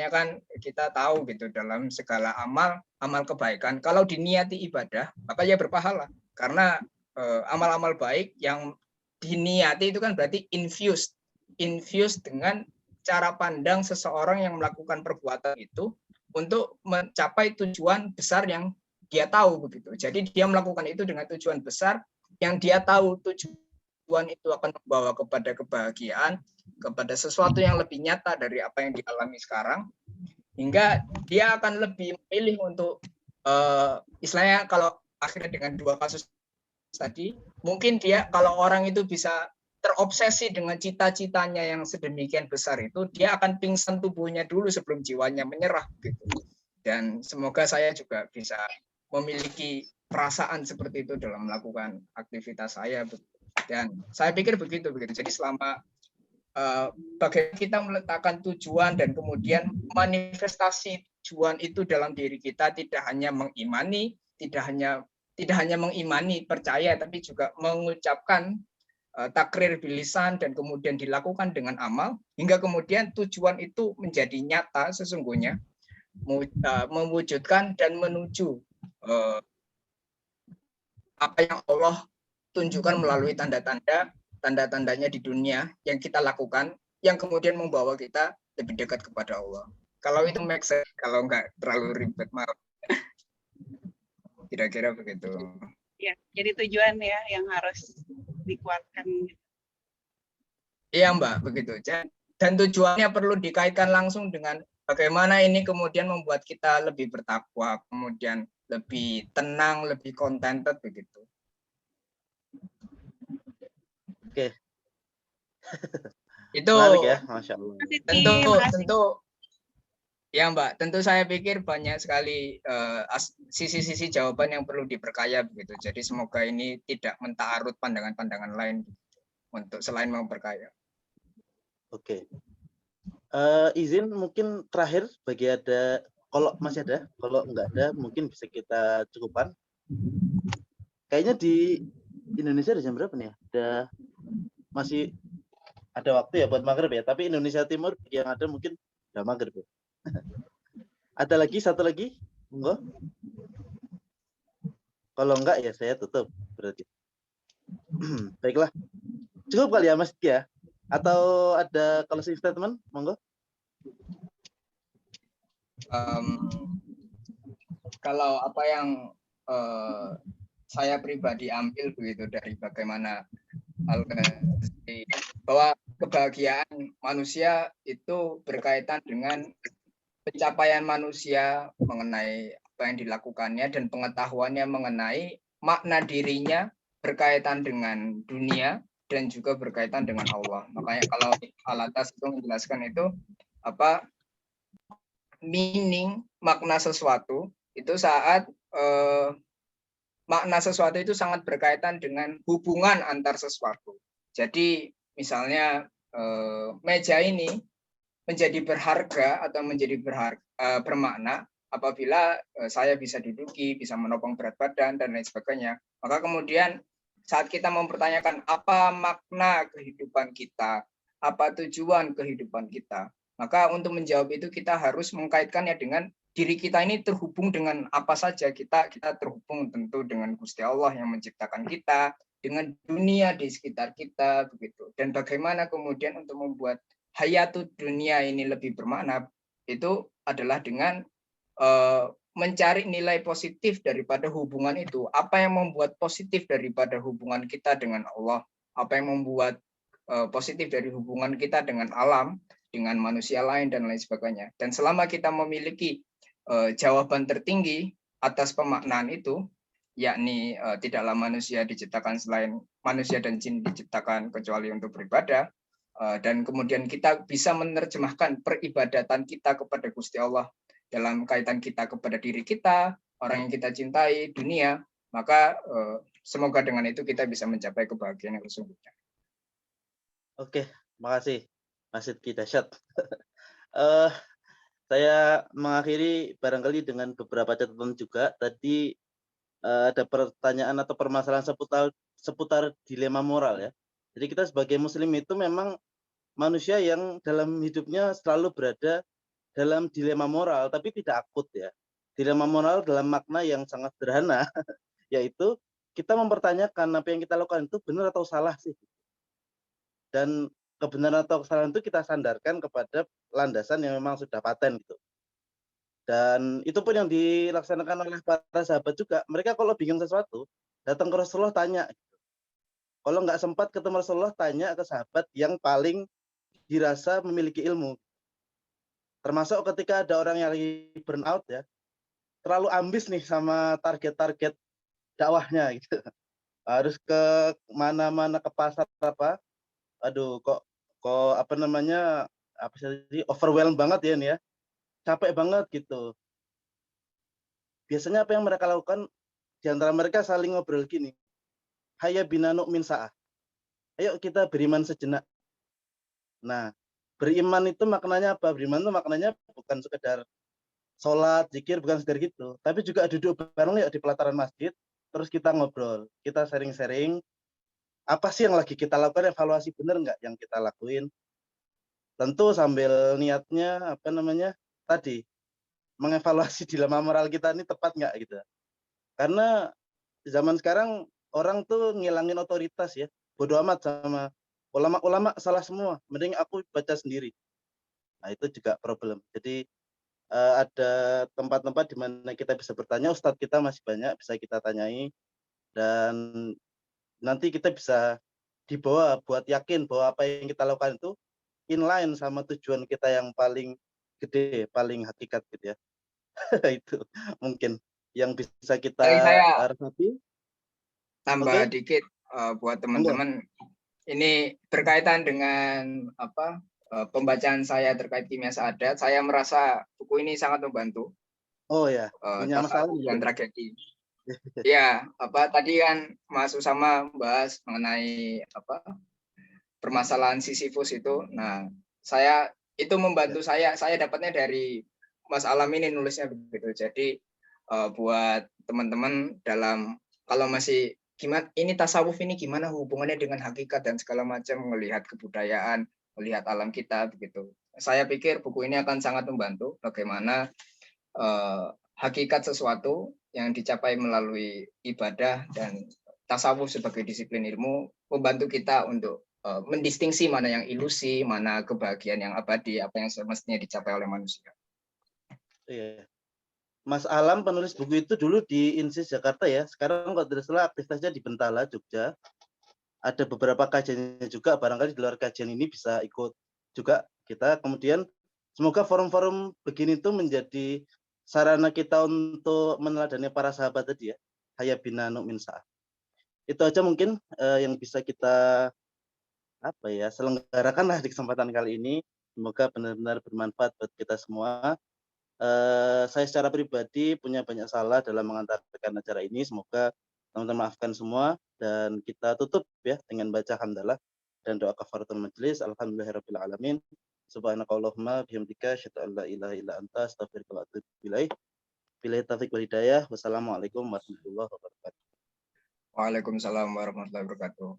kan kita tahu gitu, dalam segala amal kebaikan kalau diniati ibadah maka ia berpahala, karena amal-amal baik yang diniati itu kan berarti infused dengan cara pandang seseorang yang melakukan perbuatan itu untuk mencapai tujuan besar yang dia tahu begitu. Jadi dia melakukan itu dengan tujuan besar yang dia tahu tujuan itu akan membawa kepada kebahagiaan, kepada sesuatu yang lebih nyata dari apa yang dialami sekarang, hingga dia akan lebih memilih untuk istilahnya kalau akhirnya dengan dua kasus tadi, mungkin dia kalau orang itu bisa terobsesi dengan cita-citanya yang sedemikian besar itu, dia akan pingsan tubuhnya dulu sebelum jiwanya menyerah gitu. Dan semoga saya juga bisa memiliki perasaan seperti itu dalam melakukan aktivitas saya. Dan saya pikir begitu. Jadi selama bagaimana kita meletakkan tujuan dan kemudian manifestasi tujuan itu dalam diri kita, tidak hanya mengimani, tidak hanya mengimani percaya, tapi juga mengucapkan takrir bilisan dan kemudian dilakukan dengan amal, hingga kemudian tujuan itu menjadi nyata sesungguhnya, mewujudkan dan menuju apa yang Allah tunjukkan melalui tanda-tandanya di dunia yang kita lakukan, yang kemudian membawa kita lebih dekat kepada Allah. Kalau itu make sense, kalau enggak terlalu ribet, maaf. Kira-kira begitu. Ya, jadi tujuan ya yang harus dikuatkan. Iya Mbak, begitu. Dan tujuannya perlu dikaitkan langsung dengan bagaimana ini kemudian membuat kita lebih bertakwa, kemudian lebih tenang, lebih contented begitu. Oke. Itu menarik ya, Masya Allah. Tentu ya Mbak, tentu saya pikir banyak sekali sisi-sisi jawaban yang perlu diperkaya begitu. Jadi semoga ini tidak mentaarut pandangan-pandangan lain untuk selain memperkaya. Oke. Izin mungkin terakhir bagi ada, kalau masih ada, kalau enggak ada mungkin bisa kita cukupkan. Kayaknya di Indonesia ada jam berapa nih ya? Masih ada waktu ya buat maghrib ya, tapi Indonesia Timur yang ada mungkin udah maghrib ya. Ada lagi, satu lagi? Enggak? Kalau enggak ya saya tutup berarti. Baiklah. Cukup kali ya Mas ya? Atau ada closing statement? Monggo. Kalau apa yang saya pribadi ambil begitu dari bagaimana bahwa kebahagiaan manusia itu berkaitan dengan pencapaian manusia mengenai apa yang dilakukannya dan pengetahuannya mengenai makna dirinya berkaitan dengan dunia dan juga berkaitan dengan Allah. Makanya kalau Al-Atas itu menjelaskan itu apa meaning, makna sesuatu itu saat makna sesuatu itu sangat berkaitan dengan hubungan antar sesuatu. Jadi misalnya meja ini menjadi berharga atau menjadi bermakna apabila saya bisa duduki, bisa menopang berat badan dan lain sebagainya. Maka kemudian saat kita mempertanyakan apa makna kehidupan kita, apa tujuan kehidupan kita, maka untuk menjawab itu kita harus mengkaitkannya dengan diri kita ini terhubung dengan apa saja. Kita terhubung tentu dengan Gusti Allah yang menciptakan kita, dengan dunia di sekitar kita begitu. Dan bagaimana kemudian untuk membuat hayatud dunia ini lebih bermakna itu adalah dengan mencari nilai positif daripada hubungan itu. Apa yang membuat positif daripada hubungan kita dengan Allah? Apa yang membuat positif dari hubungan kita dengan alam, dengan manusia lain dan lain sebagainya. Dan selama kita memiliki jawaban tertinggi atas pemaknaan itu, yakni tidaklah manusia diciptakan selain manusia dan jin diciptakan kecuali untuk beribadah, dan kemudian kita bisa menerjemahkan peribadatan kita kepada Gusti Allah dalam kaitan kita kepada diri kita, orang yang kita cintai, dunia, maka semoga dengan itu kita bisa mencapai kebahagiaan yang sesungguhnya. Oke, makasih Mas Sidki dahsyat. Eh, saya mengakhiri barangkali dengan beberapa catatan juga. Tadi ada pertanyaan atau permasalahan seputar dilema moral ya. Jadi kita sebagai muslim itu memang manusia yang dalam hidupnya selalu berada dalam dilema moral, tapi tidak akut ya. Dilema moral dalam makna yang sangat sederhana, yaitu kita mempertanyakan apa yang kita lakukan itu benar atau salah sih. Dan kebenaran atau kesalahan itu kita sandarkan kepada landasan yang memang sudah paten gitu. Dan itu pun yang dilaksanakan oleh para sahabat juga. Mereka kalau bingung sesuatu, datang ke Rasulullah tanya. Kalau nggak sempat ketemu Rasulullah, tanya ke sahabat yang paling dirasa memiliki ilmu. Termasuk ketika ada orang yang lagi burn out ya, terlalu ambis nih sama target-target dakwahnya gitu. Harus ke mana-mana, ke pasar apa, aduh kok apa namanya, apa sih, overwhelmed banget ya nih ya, capek banget gitu. Biasanya apa yang mereka lakukan, di antara mereka saling ngobrol gini, hayya bina nu'min sa'ah, ayo kita beriman sejenak. Nah, beriman itu maknanya apa? Beriman itu maknanya bukan sekedar sholat, zikir, bukan sekedar gitu, tapi juga duduk bareng yuk di pelataran masjid, terus kita ngobrol, kita sharing-sharing, apa sih yang lagi kita lakukan, evaluasi bener nggak yang kita lakuin. Tentu sambil niatnya, apa namanya, tadi, mengevaluasi dilema moral kita ini tepat nggak gitu. Karena zaman sekarang orang tuh ngilangin otoritas ya, bodo amat sama ulama-ulama, salah semua, mending aku baca sendiri. Nah itu juga problem. Jadi ada tempat-tempat di mana kita bisa bertanya, ustadz kita masih banyak bisa kita tanyai, dan nanti kita bisa dibawa buat yakin bahwa apa yang kita lakukan itu inline sama tujuan kita yang paling gede, paling hakikat gitu ya. Itu mungkin yang bisa kita Paling saya resapi. tambah Oke, dikit buat monggo. teman-teman. Ini berkaitan dengan pembacaan saya terkait kimia saadat. Saya merasa buku ini sangat membantu Oh ya, punya masalah tasawuf dan juga. tragedi. Ya, tadi kan Mas Usama bahas mengenai permasalahan Sisyphus itu. Nah, saya itu membantu saya dapatnya dari Mas Alam ini nulisnya begitu. Jadi buat teman-teman dalam kalau masih gimana ini tasawuf ini gimana hubungannya dengan hakikat dan segala macam, melihat kebudayaan, melihat alam kita begitu. Saya pikir buku ini akan sangat membantu bagaimana hakikat sesuatu yang dicapai melalui ibadah dan tasawuf sebagai disiplin ilmu membantu kita untuk mendistingsi mana yang ilusi, mana kebahagiaan yang abadi, apa yang semestinya dicapai oleh manusia. Iya. Mas Alam penulis buku itu dulu di INSIS Jakarta ya. Sekarang kalau tidak salah aktivitasnya di Bentala, Jogja. Ada beberapa kajiannya juga, barangkali di luar kajian ini bisa ikut juga kita. Kemudian semoga forum-forum begini itu menjadi sarana kita untuk meneladani para sahabat tadi ya. Hayya bina nu'min sa'ah. Itu aja mungkin yang bisa kita selenggarakan lah di kesempatan kali ini. Semoga benar-benar bermanfaat buat kita semua. Saya secara pribadi punya banyak salah dalam mengantarkan acara ini. Semoga teman-teman maafkan semua, dan kita tutup ya dengan baca hamdalah dan doa kafaratul majelis. Alhamdulillahirabbil alamin. Subhanakallahumma bihamdika asyhadu an la ilaha illa anta astaghfiruka wa atubu ilaik. Billahi taufiq wal hidayah. Wassalamualaikum warahmatullahi wabarakatuh. Waalaikumsalam warahmatullahi wabarakatuh.